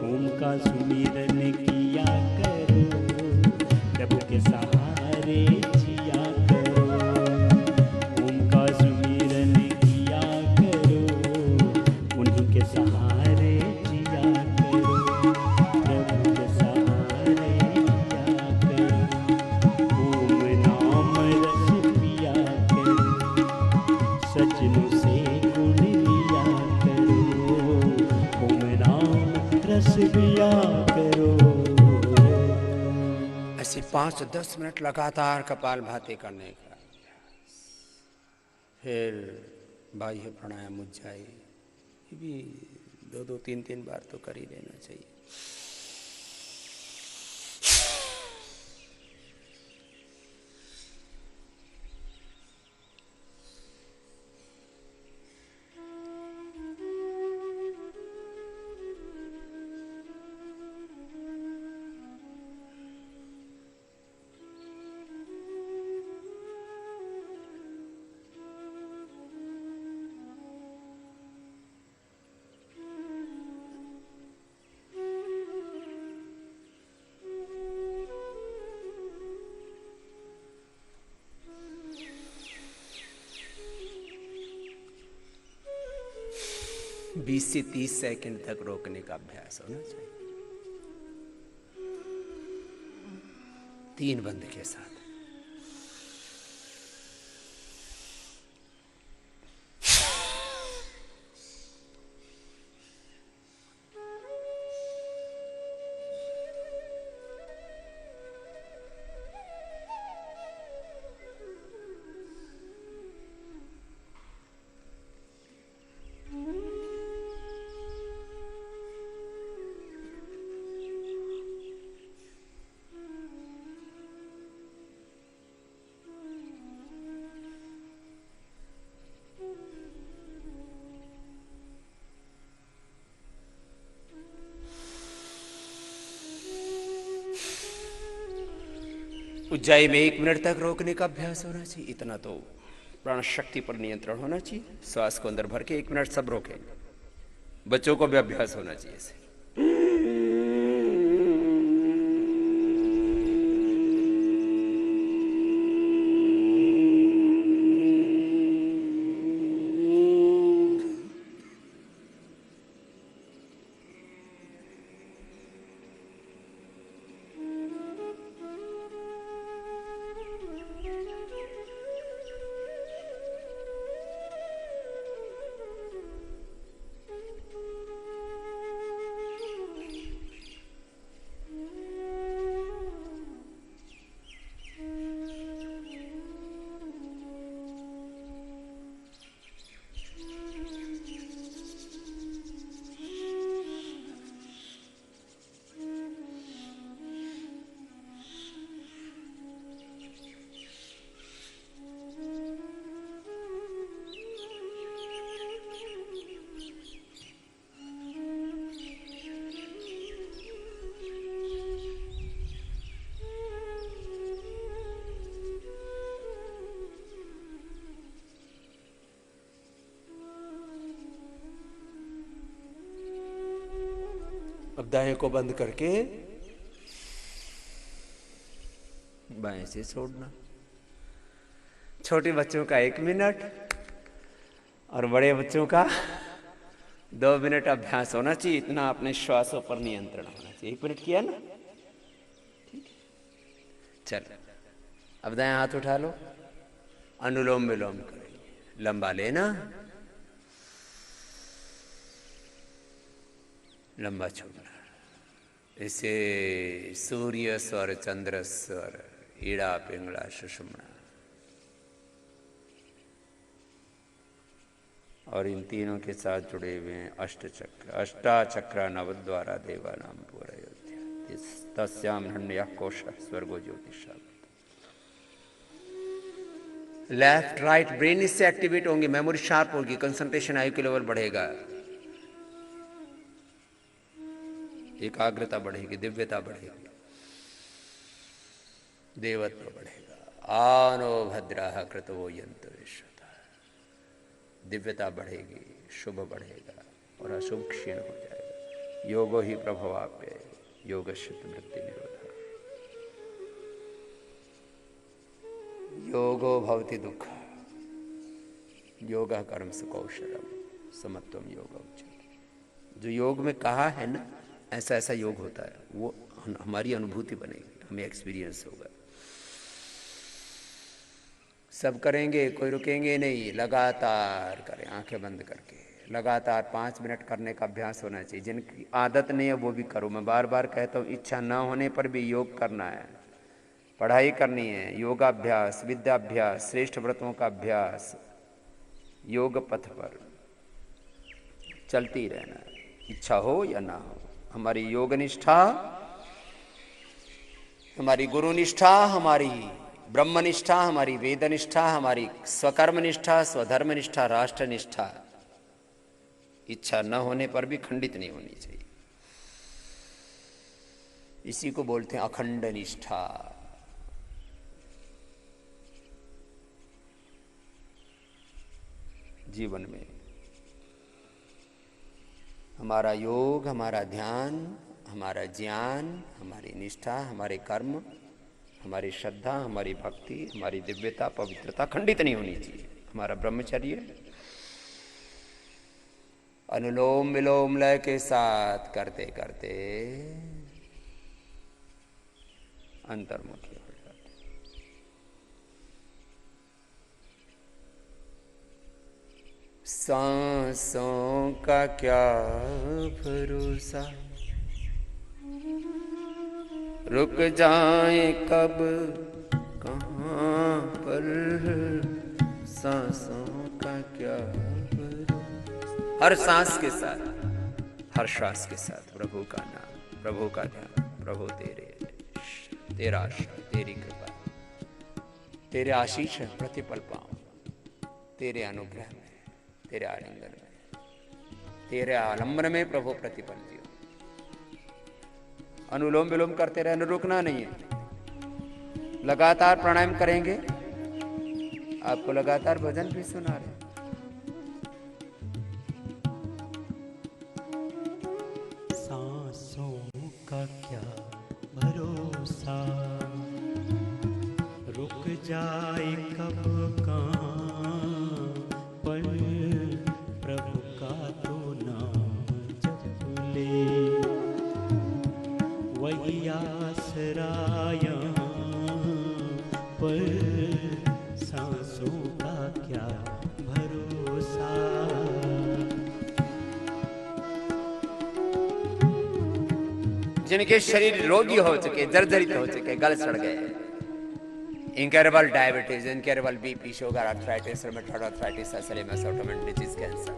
ओम का सुमिरन किया करो, प्रभु के सहारे जिया करो। ओम का सुमिरन किया करो, उन्हीं के सहारे जिया करो। प्रभु के सहारे जिया करो। ओम नाम रस पिया करो, सजनों से गुण लिया करो। ओम नाम रस पिया करो। ऐसे 5-10 मिनट लगातार कपालभाति करने का, फिर बाह्य प्राणायाम उज्जाई, ये भी 2-2, 3-3 बार तो कर ही लेना चाहिए। बीस से 30 सेकंड तक रोकने का अभ्यास होना चाहिए, 3 बंद के साथ। उज्जाई में 1 मिनट तक रोकने का अभ्यास होना चाहिए। इतना तो प्राण शक्ति पर नियंत्रण होना चाहिए। श्वास को अंदर भर के 1 मिनट सब रोकेंगे। बच्चों को भी अभ्यास होना चाहिए इसे। अब दाएं को बंद करके बाएं से छोड़ना। छोटे बच्चों का 1 मिनट और बड़े बच्चों का 2 मिनट अभ्यास होना चाहिए। इतना अपने श्वासों पर नियंत्रण होना चाहिए। 1 मिनट किया ना, ठीक है। चल अब दाएं हाथ उठा लो, अनुलोम विलोम करेंगे। लंबा लेना, लंबा छोड़ना। इसे सूर्य स्वर, चंद्र स्वर, ईड़ा पिंगला सुषुम्ना, और इन तीनों के साथ जुड़े हुए हैं अष्टचक्र। अष्टाचक्र नवद्वारा देवानाम पूरयोध्या तस्याम हिरण्यः कोशः स्वर्गो ज्योतिषा। लेफ्ट राइट ब्रेन इससे एक्टिवेट होंगे, मेमोरी शार्प होगी, कंसंट्रेशन आयु के लेवल बढ़ेगा, एकाग्रता बढ़ेगी, दिव्यता बढ़ेगी, देवत्व बढ़ेगा। आनो भद्राः कृतवो यन्तु विश्वतः। दिव्यता बढ़ेगी, शुभ बढ़ेगा और अशुभ क्षीण हो जाएगा। योगो ही प्रभवाप्य योगस्य मृत्यु निरोधः। योगो भवति दुःख, योगः कर्म कौशलम समत्वम योग उच्यते। जो योग में कहा है ना, ऐसा ऐसा योग होता है, वो हमारी अनुभूति बनेगी, हमें एक्सपीरियंस होगा। सब करेंगे, कोई रुकेंगे नहीं, लगातार करें आंखें बंद करके। लगातार 5 मिनट करने का अभ्यास होना चाहिए। जिनकी आदत नहीं है वो भी करो। मैं बार बार कहता हूँ, इच्छा न होने पर भी योग करना है, पढ़ाई करनी है, योगाभ्यास, विद्याभ्यास, श्रेष्ठ व्रतों का अभ्यास, योग पथ पर चलती रहना है, इच्छा हो या ना हो। हमारी योग निष्ठा, हमारी गुरु निष्ठा, हमारी ब्रह्म निष्ठा, हमारी वेद निष्ठा, हमारी स्वकर्म निष्ठा, स्वधर्म निष्ठा, राष्ट्र निष्ठा, इच्छा न होने पर भी खंडित नहीं होनी चाहिए। इसी को बोलते हैं अखंड निष्ठा। जीवन में हमारा योग, हमारा ध्यान, हमारा ज्ञान, हमारी निष्ठा, हमारे कर्म, हमारी श्रद्धा, हमारी भक्ति, हमारी दिव्यता, पवित्रता खंडित नहीं होनी चाहिए। हमारा ब्रह्मचर्य अनुलोम विलोम लय के साथ करते करते अंतर्मुखी हो जाते। सांसों का क्या भरोसा, रुक जाए कब कहाँ पर, सांसों का क्या भरोसा। हर सांस के साथ, हर श्वास के साथ प्रभु का नाम, प्रभु का ध्यान। प्रभु तेरा आश्रय, तेरी कृपा, तेरे आशीष है प्रतिपल पाऊं, तेरे अनुग्रह में, तेरे आलिंगन में, तेरे आलंबन में प्रभु प्रतिपल जियो। अनुलोम विलोम करते रहना, रुकना नहीं है। लगातार प्राणायाम करेंगे, आपको लगातार भजन भी सुना रहे। सांसों का क्या भरोसा, रुक जाए कब कहाँ पर, प्रभु का तो नाम जप ले, वही आसरा यहाँ पर, सांसों का क्या भरोसा। जिनके शरीर रोगी हो चुके, जर्जरित हो चुके, गल सड़ गए, incurable diabetes, incurable BP, sugar, arthritis, rheumatoid arthritis, SLMS, autoimmune disease, cancer,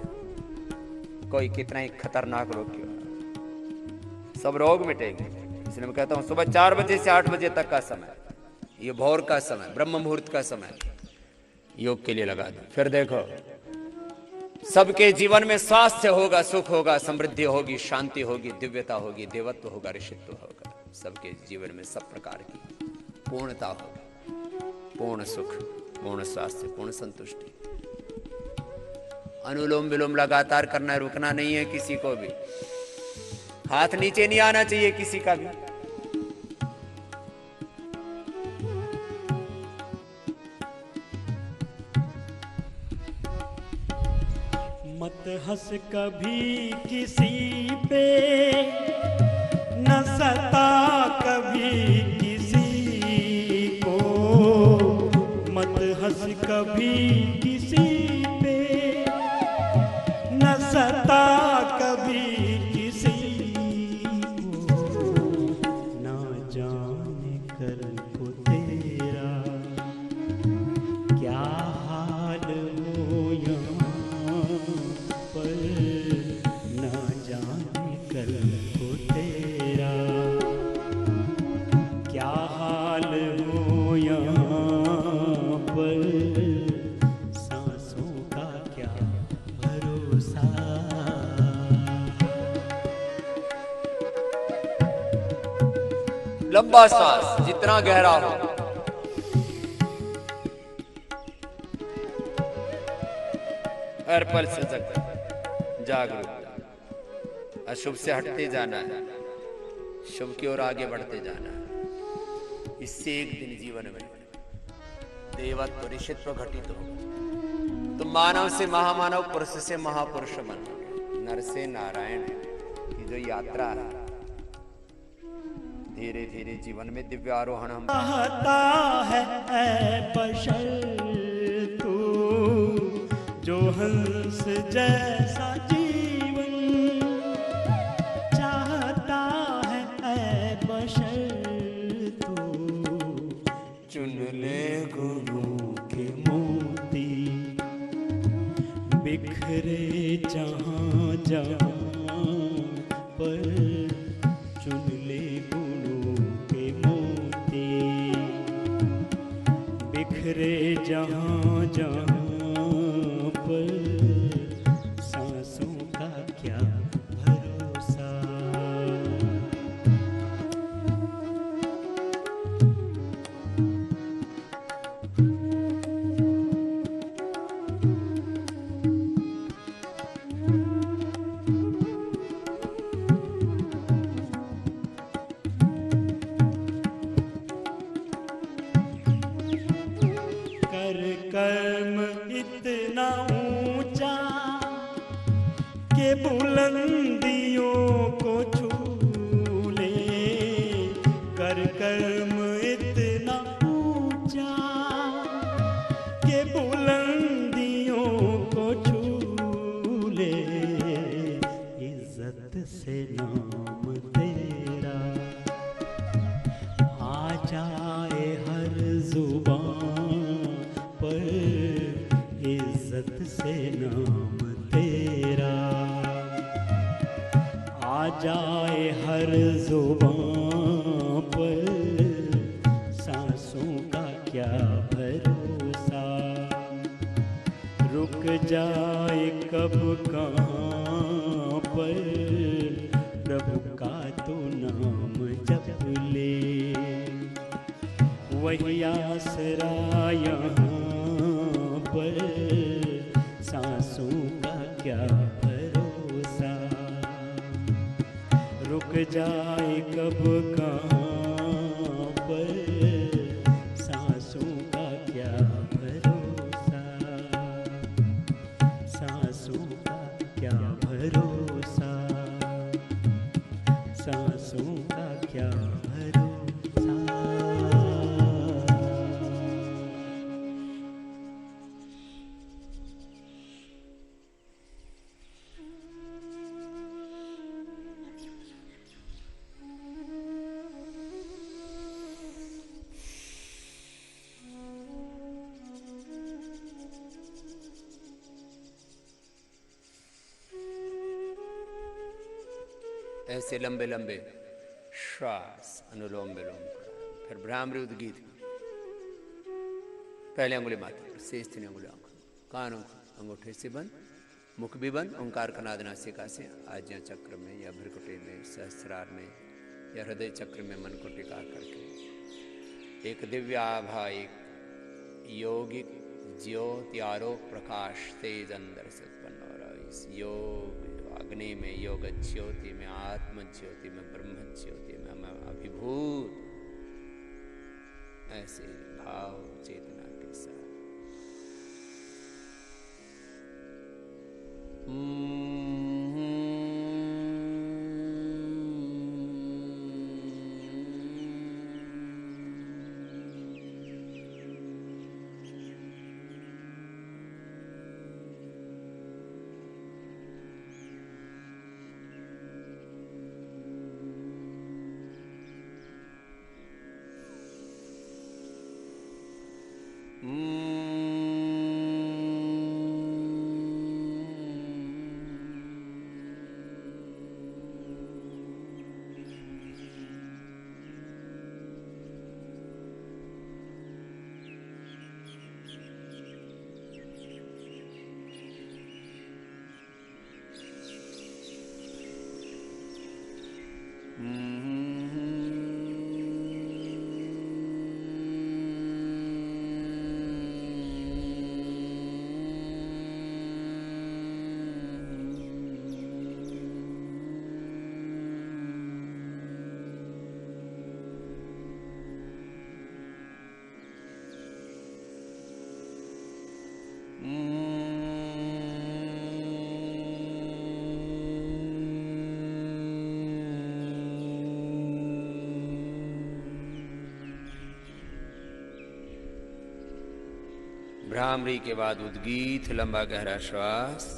कोई कितना ही खतरनाक रोग क्यों ना, सब रोग मिटेंगे। इसलिए मैं कहता हूं सुबह 4 बजे से 8 बजे तक का समय, ये भोर का समय, ब्रह्म मुहूर्त का समय योग के लिए लगा दो। फिर देखो सबके जीवन में स्वास्थ्य होगा, सुख होगा, समृद्धि होगी, शांति होगी, दिव्यता होगी, देवत्व होगा, ऋषित्व होगा। सबके जीवन में सब प्रकार की पूर्णता होगी, पूर्ण सुख, पूर्ण स्वास्थ्य, पूर्ण संतुष्टि। अनुलोम विलोम लगातार करना है, रुकना नहीं है किसी को भी। हाथ नीचे नहीं आना चाहिए किसी का भी। मत हंस कभी किसी पे, न सता कभी किसी को। मत हंस कभी किसी पे, न सता कभी किसी को। ना जाने कल को तेरा क्या हाल हो यहाँ पर। ना जाने कल को तेरा क्या हाल हो यहाँ पर। सांसों का क्या भरोसा। लंबा सांस जितना गहरा हो, हर पल सजग जागरूक। अशुभ से हटते जाना है, शुभ की ओर आगे बढ़ते जाना है। इससे एक दिन जीवन में देवत्व ऋषित्व घटित हो, तो मानव से महामानव, पुरुष से महापुरुष बन, नर से नारायण की जो यात्रा है, धीरे धीरे जीवन में दिव्यारोहण हम चाहता है ऐ बशर तू, जो हंस जैसा जीवन चाहता है ऐ बशर तू। चुन ले गुरु के मोती, बिखरे जहाँ जहाँ पर। चुन ले गुरु के मोती, बिखरे जहाँ जहाँ पर। सांसों का क्या भरोसा। कर कर्म इतना ऊंचा के बुलंदियों को छू ले। कर कर्म इतना ऊंचा के बुलंदियों को छू ले। इज्जत से नाम तेरा आ जाए हर जुबान पर। इज्जत से नाम तेरा आ जाए हर जुबान पर। सांसों का क्या भरोसा। रुक जाए कब कहाँ पर। प्रभु का तो नाम जप ले, वही आसरा यहाँ पर। सांसों का क्या भरोसा। रुक जाए कब कहाँ पर। सांसों का क्या भरोसा। सांसों का क्या भरोसा। सांसों का क्या भरोसा। ऐसे लंबे लंबे श्वास, अनुलोम विलोम, फिर भ्रामरी उद्गीत। पहले अंगुली माथे पर, शेष 3 अंगुली आंखों, कान अंगूठे से बंद, मुख भी बंद। ओंकार का नाद नासिका से आज्ञा चक्र में या भ्रकुटी में, सहस्रार में या हृदय चक्र में मन को टिका करके एक दिव्य आभा, एक यौगिक ज्योति आरोप प्रकाश तेज अंदर से उत्पन्न हो रहा है। इस योग अग्नि में, योग ज्योति में, आत्म ज्योति में, ब्रह्म ज्योति में मैं अभिभूत, ऐसे भाव चेतना के साथ भ्रामरी के बाद उद्गीत लंबा गहरा श्वास।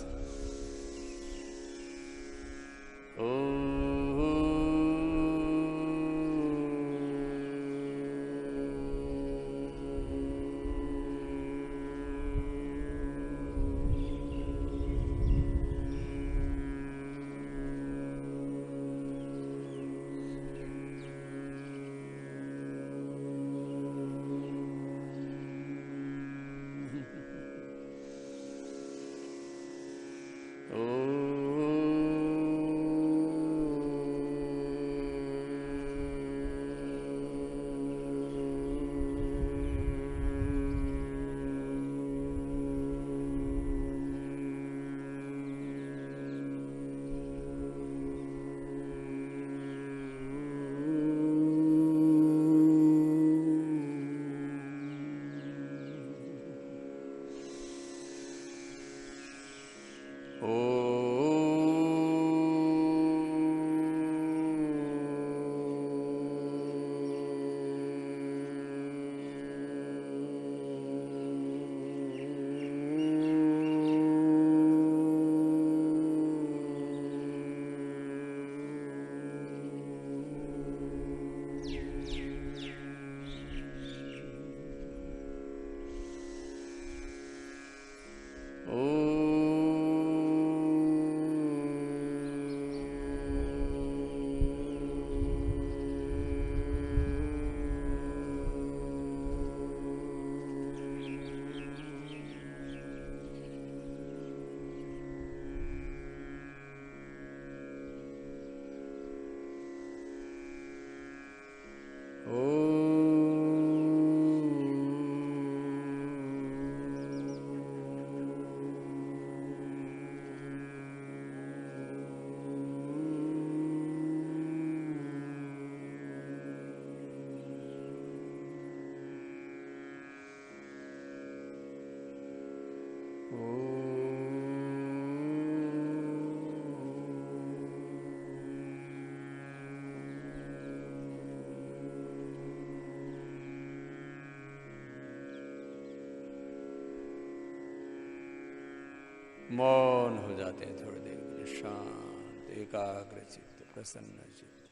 मौन हो जाते हैं थोड़ी देर के लिए, शांत एकाग्र चित्त, प्रसन्न चित्त,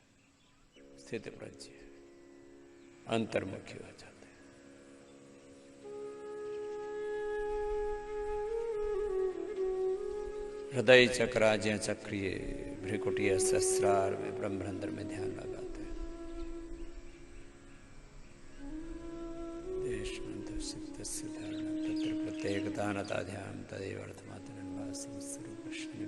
स्थित प्रज्ञ, अंतर्मुखी हो जाते हैं। हृदय चक्राज्य चक्रिय भ्रिकुटीय सहस्रार में ब्रह्मरंध्र में ध्यान लगाते हैं। देश मंत्र सिद्ध धारणा तत्र प्रत्येक दानता ध्यान तदेव अर्थमात्र स्वरूप श्री।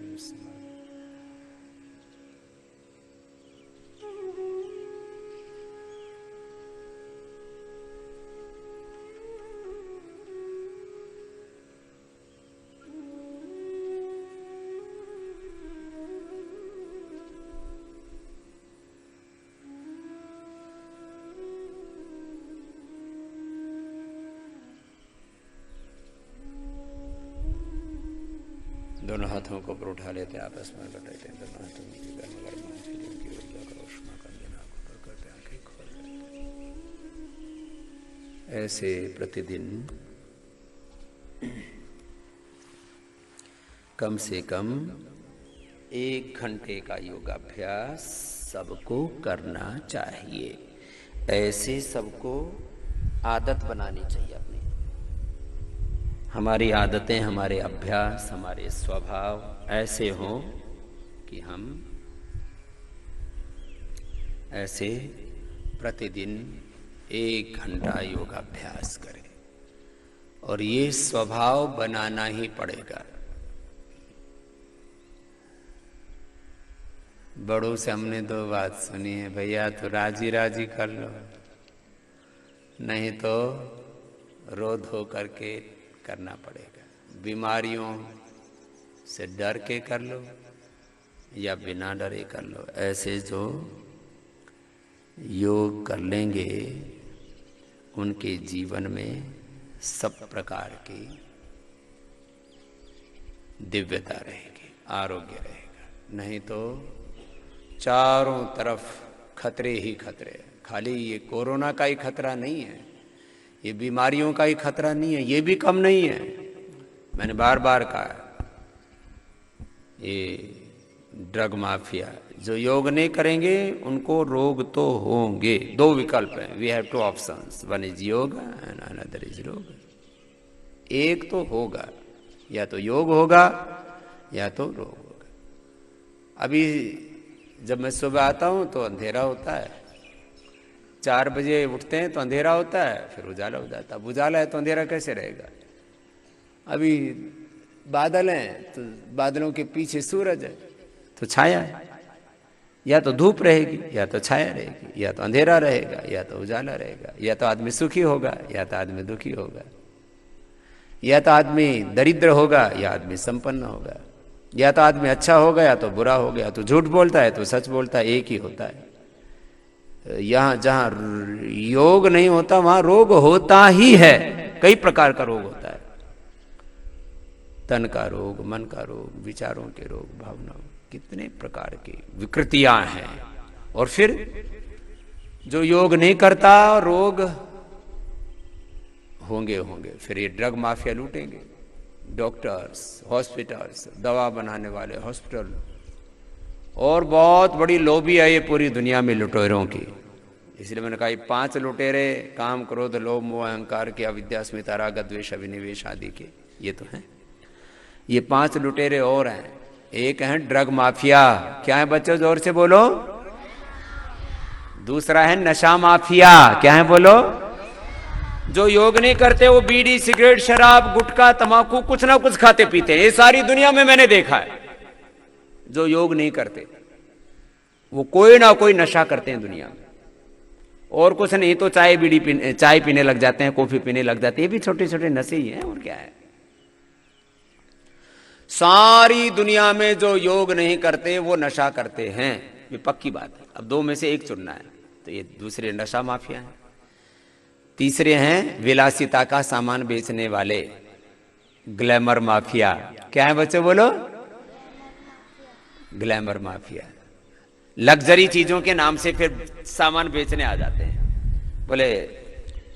दोनों हाथों को ऊपर उठा लेते हैं, आपस में लौटाते हैं। दोनों हाथों की गर्म गर्म मांसपेशियों की ऊर्जा का उष्मा का देना ऊपर करते, आंखें खोल लेते हैं। ऐसे प्रतिदिन कम से कम 1 घंटे का योगाभ्यास सबको करना चाहिए। ऐसे सबको आदत बनानी चाहिए अपनी। हमारी आदतें, हमारे अभ्यास, हमारे स्वभाव ऐसे हों कि हम ऐसे प्रतिदिन 1 घंटा योगाभ्यास करें। और ये स्वभाव बनाना ही पड़ेगा। बड़ों से हमने 2 बात सुनी है, भैया तो राजी राजी कर लो, नहीं तो रो धो करके करना पड़ेगा। बीमारियों से डर के कर लो या बिना डरे कर लो। ऐसे जो योग कर लेंगे उनके जीवन में सब प्रकार की दिव्यता रहेगी, आरोग्य रहेगा। नहीं तो चारों तरफ खतरे ही खतरे। खाली ये कोरोना का ही खतरा नहीं है, ये बीमारियों का ही खतरा नहीं है, ये भी कम नहीं है। मैंने बार बार कहा, ये ड्रग माफिया जो योग नहीं करेंगे उनको रोग तो होंगे। 2 विकल्प हैं, we have 2 options, one is योग एंड अनदर इज रोग। एक तो होगा, या तो योग होगा या तो रोग होगा। अभी जब मैं सुबह आता हूं तो अंधेरा होता है, 4 बजे उठते हैं तो अंधेरा होता है, फिर उजाला हो जाता है। उजाला है तो अंधेरा कैसे रहेगा? अभी बादल हैं तो बादलों के पीछे सूरज है तो छाया है। या तो धूप रहेगी या तो छाया रहेगी, या तो अंधेरा रहेगा या तो उजाला रहेगा। या तो आदमी सुखी होगा या तो आदमी दुखी होगा, या तो आदमी दरिद्र होगा या आदमी संपन्न होगा, या तो आदमी अच्छा होगा या तो बुरा होगा, या तो झूठ बोलता है तो सच बोलता है, एक ही होता है। यहाँ जहाँ योग नहीं होता वहां रोग होता ही है। कई प्रकार का रोग होता है, तन का रोग, मन का रोग, विचारों के रोग, भावनाओं, कितने प्रकार की विकृतियां हैं। और फिर जो योग नहीं करता रोग होंगे होंगे। फिर ये ड्रग माफिया लूटेंगे, डॉक्टर्स, हॉस्पिटल्स, दवा बनाने वाले हॉस्पिटल, और बहुत बड़ी लॉबी है ये पूरी दुनिया में लुटेरों की। इसलिए मैंने कहा 5 लुटेरे, काम, क्रोध, लोभ, मोह, अहंकार के, अविद्या, स्मिता, राग, द्वेष, अभिनिवेश आदि के, ये तो हैं। ये 5 लुटेरे और हैं। एक है ड्रग माफिया, क्या है बच्चों, जोर से बोलो। दूसरा है नशा माफिया, क्या है बोलो। जो योग नहीं करते वो बीड़ी, सिगरेट, शराब, गुटखा, तंबाकू कुछ ना कुछ खाते पीते हैं। ये सारी दुनिया में मैंने देखा है। जो योग नहीं करते वो कोई ना कोई नशा करते हैं दुनिया में, और कुछ नहीं तो चाय पीने लग जाते हैं, कॉफी पीने लग जाते हैं। ये भी छोटे छोटे नशे ही हैं, और क्या है। सारी दुनिया में जो योग नहीं करते वो नशा करते हैं, ये पक्की बात है। अब 2 में से एक चुनना है, तो ये दूसरे नशा माफिया हैं। तीसरे हैं विलासिता का सामान बेचने वाले, ग्लैमर माफिया, क्या है बच्चों बोलो। ग्लैमर माफिया, लग्जरी चीजों के नाम से फिर सामान बेचने आ जाते हैं। बोले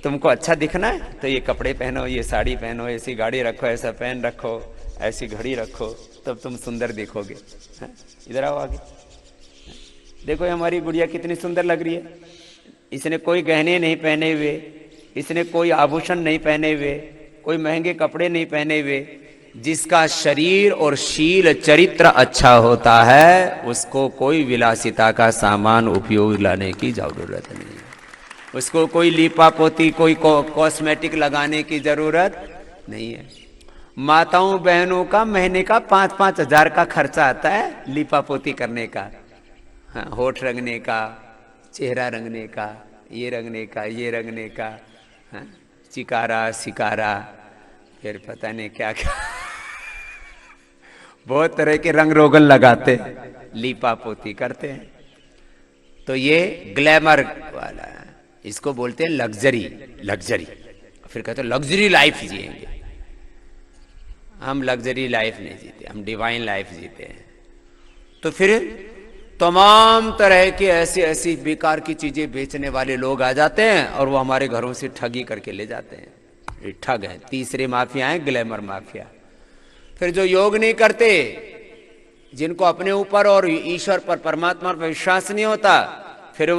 तुमको अच्छा दिखना है तो ये कपड़े पहनो, ये साड़ी पहनो, ऐसी गाड़ी रखो, ऐसा पेन रखो, ऐसी घड़ी रखो, तब तुम सुंदर दिखोगे। इधर आओ आगे, देखो हमारी गुड़िया कितनी सुंदर लग रही है। इसने कोई गहने नहीं पहने हुए, इसने कोई आभूषण नहीं पहने हुए, कोई महंगे कपड़े नहीं पहने हुए। जिसका शरीर और शील चरित्र अच्छा होता है उसको कोई विलासिता का सामान उपयोग लाने की जरूरत नहीं है। उसको कोई लीपा पोती, कोई कॉस्मेटिक लगाने की जरूरत नहीं है। माताओं बहनों का महीने का 5-5 हजार का खर्चा आता है लीपा पोती करने का। हाँ, होठ रंगने का, चेहरा रंगने का, ये रंगने का, ये रंगने का, हाँ, चिकारा सिकारा, फिर पता नहीं क्या क्या बहुत तरह के रंग रोगन लगाते, लीपा पोती करते हैं। तो ये ग्लैमर वाला है, इसको बोलते हैं लग्जरी। लग्जरी फिर कहते हैं लग्जरी लाइफ जिएंगे। हम लग्जरी लाइफ नहीं जीते, हम डिवाइन लाइफ जीते हैं। तो फिर तमाम तरह की ऐसी ऐसी बेकार की चीजें बेचने वाले लोग आ जाते हैं और वो हमारे घरों से ठगी करके ले जाते हैं। ये ठग है। तीसरे माफिया है ग्लैमर माफिया। फिर जो योग नहीं करते, जिनको अपने ऊपर और ईश्वर पर, परमात्मा पर विश्वास नहीं होता, फिर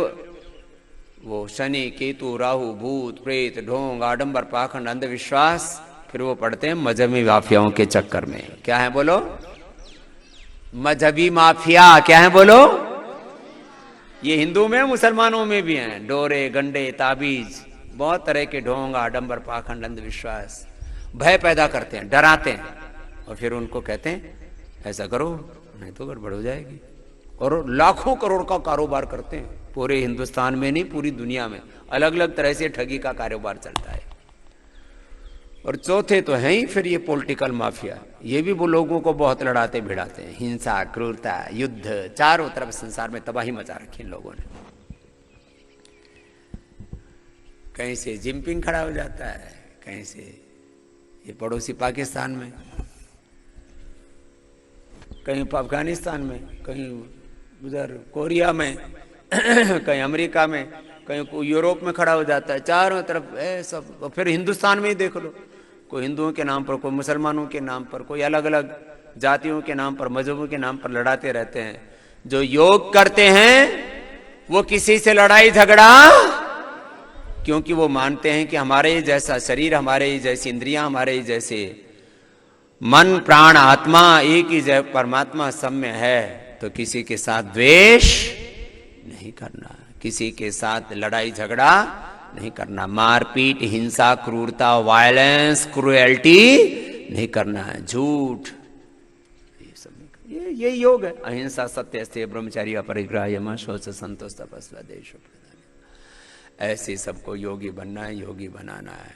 वो शनि केतु राहु भूत प्रेत ढोंग आडंबर पाखंड अंधविश्वास, फिर वो पढ़ते हैं मजहबी माफियाओं के चक्कर में। क्या है बोलो? मजहबी माफिया। क्या है बोलो? ये हिंदू में मुसलमानों में भी हैं। डोरे गंडे ताबीज, बहुत तरह के ढोंग आडंबर पाखंड अंधविश्वास भय पैदा करते हैं, डराते हैं और फिर उनको कहते हैं ऐसा करो नहीं तो गड़बड़ हो जाएगी। और लाखों करोड़ का कारोबार करते हैं। पूरे हिंदुस्तान में नहीं, पूरी दुनिया में अलग अलग तरह से ठगी का कारोबार चलता है। और चौथे तो है ही फिर ये पॉलिटिकल माफिया। ये भी वो लोगों को बहुत लड़ाते भिड़ाते हैं। हिंसा, क्रूरता, युद्ध, चारों तरफ संसार में तबाही मचा रखी इन लोगों ने। कहीं से जिनपिंग खड़ा हो जाता है, कहीं से ये पड़ोसी पाकिस्तान में, कहीं अफगानिस्तान में, कहीं उधर कोरिया में, कहीं अमेरिका में, कहीं यूरोप में खड़ा हो जाता है। चारों तरफ सब। फिर हिंदुस्तान में ही देख लो, कोई हिंदुओं के नाम पर, कोई मुसलमानों के नाम पर, कोई अलग अलग जातियों के नाम पर, मजहबों के नाम पर लड़ाते रहते हैं। जो योग करते हैं वो किसी से लड़ाई झगड़ा, क्योंकि वो मानते हैं कि हमारे ही जैसा शरीर, हमारे ही जैसी इंद्रियां, हमारे ही जैसे मन प्राण आत्मा, एक ही जय परमात्मा सब में है। तो किसी के साथ द्वेष नहीं करना, किसी के साथ लड़ाई झगड़ा नहीं करना, मारपीट, हिंसा, क्रूरता, वायलेंस, क्रुएल्टी नहीं करना है, झूठ, ये सब नहीं करना। ये योग है। अहिंसा सत्य से ब्रह्मचर्य परिग्रह यम शौच संतोष तपस्या देश प्रदान। ऐसे सबको योगी बनना है, योगी बनाना है,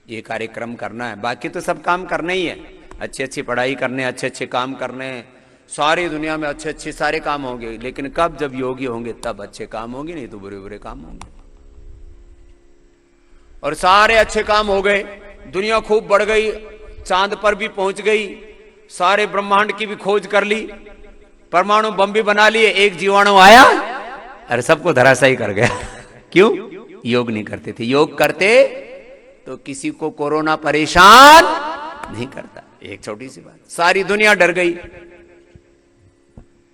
ये कार्यक्रम करना है। बाकी तो सब काम करना ही है। अच्छी अच्छी पढ़ाई करने, अच्छे अच्छे काम करने, सारी दुनिया में अच्छे अच्छे सारे काम होंगे, लेकिन कब? जब योगी होंगे तब अच्छे काम होंगे, नहीं तो बुरे बुरे काम होंगे। और सारे अच्छे काम हो गए, दुनिया खूब बढ़ गई, चांद पर भी पहुंच गई, सारे ब्रह्मांड की भी खोज कर ली, परमाणु बम भी बना लिए, एक जीवाणु आया अरे सबको धराशायी कर गया। क्यों? योग नहीं करते थे। योग करते तो किसी को कोरोना परेशान नहीं करता। एक छोटी सी बात, सारी दुनिया डर गई,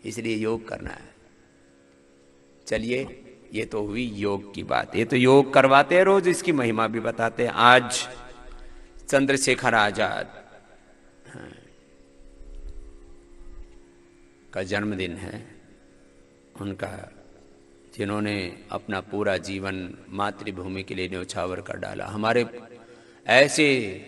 इसलिए योग करना है। चलिए, ये तो हुई योग की बात। ये तो योग करवाते हैं रोज, इसकी महिमा भी बताते हैं। आज चंद्रशेखर आजाद का जन्मदिन है। उनका, जिन्होंने अपना पूरा जीवन मातृभूमि के लिए न्यौछावर कर डाला। हमारे ऐसे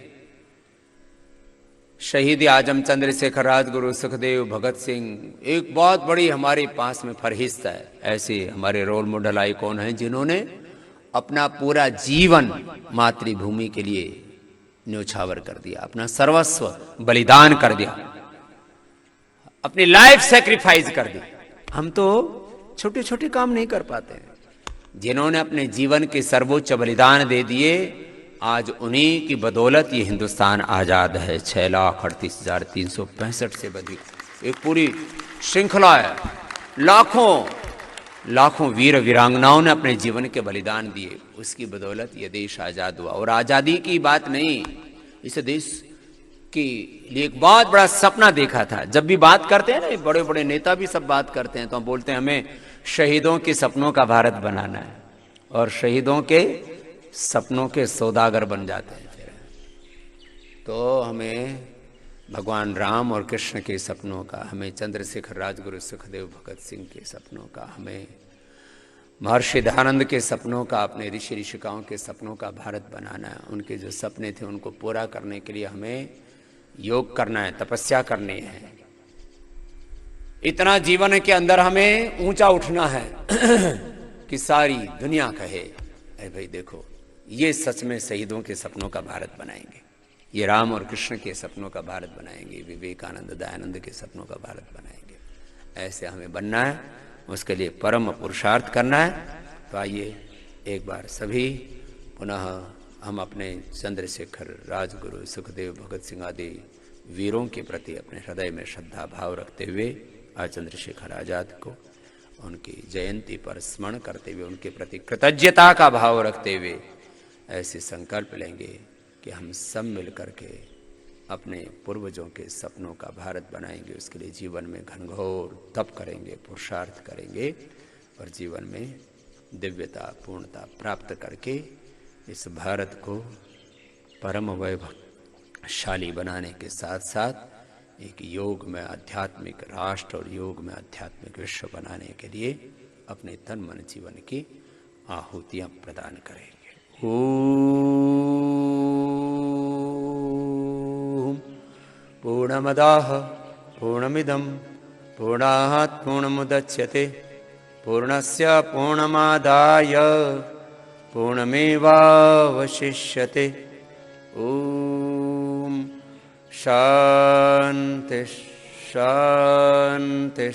शहीद आजम चंद्रशेखर, राजगुरु सुखदेव, भगत सिंह एक बहुत बड़ी हमारे पास में फरहिस्त है। ऐसे हमारे रोल मॉडल आइकॉन हैं जिन्होंने अपना पूरा जीवन मातृभूमि के लिए न्यौछावर कर दिया, अपना सर्वस्व बलिदान कर दिया, अपनी लाइफ सैक्रिफाइस कर दी। हम तो छोटे छोटे काम नहीं कर पाते हैं। जिन्होंने अपने जीवन के सर्वोच्च बलिदान दे दिए, आज उन्हीं की बदौलत ये हिंदुस्तान आजाद है। 6,38,365 से अधिक एक पूरी श्रृंखला है। लाखों वीर वीरांगनाओं ने अपने जीवन के बलिदान दिए, उसकी बदौलत ये देश आजाद हुआ। और आजादी की बात नहीं, इस देश के लिए एक बहुत बड़ा सपना देखा था। जब भी बात करते हैं ना, बड़े बड़े नेता भी सब बात करते हैं, तो हम बोलते हैं हमें शहीदों के सपनों का भारत बनाना है, और शहीदों के सपनों के सौदागर बन जाते हैं। फिर तो हमें भगवान राम और कृष्ण के सपनों का, हमें चंद्रशेखर, राजगुरु सुखदेव, भगत सिंह के सपनों का, हमें महर्षि दयानंद के सपनों का, अपने ऋषि ऋषिकाओं के सपनों का भारत बनाना है। उनके जो सपने थे उनको पूरा करने के लिए हमें योग करना है, तपस्या करनी है। इतना जीवन के अंदर हमें ऊंचा उठना है कि सारी दुनिया कहे अरे भाई देखो, ये सच में शहीदों के सपनों का भारत बनाएंगे, ये राम और कृष्ण के सपनों का भारत बनाएंगे, विवेकानंद दयानंद के सपनों का भारत बनाएंगे। ऐसे हमें बनना है, उसके लिए परम पुरुषार्थ करना है। तो आइए एक बार सभी पुनः हम अपने चंद्रशेखर, राजगुरु, सुखदेव, भगत सिंह आदि वीरों के प्रति अपने हृदय में श्रद्धा भाव रखते हुए आज चंद्रशेखर आजाद को उनकी जयंती पर स्मरण करते हुए उनके प्रति कृतज्ञता का भाव रखते हुए ऐसे संकल्प लेंगे कि हम सब मिलकर के अपने पूर्वजों के सपनों का भारत बनाएंगे। उसके लिए जीवन में घनघोर तप करेंगे, पुरुषार्थ करेंगे और जीवन में दिव्यता पूर्णता प्राप्त करके इस भारत को परम वैभवशाली बनाने के साथ साथ एक योग में आध्यात्मिक राष्ट्र और योग में आध्यात्मिक विश्व बनाने के लिए अपने तन मन जीवन की आहुतियां प्रदान करेंगे। ओम पूर्णमदाः पूर्णमिदं पूर्णात् पूर्णमुदच्यते पूर्णस्य पूर्णमादाय पूर्णमेवावशिष्यते। ओम शांति शांति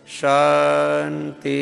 शांति।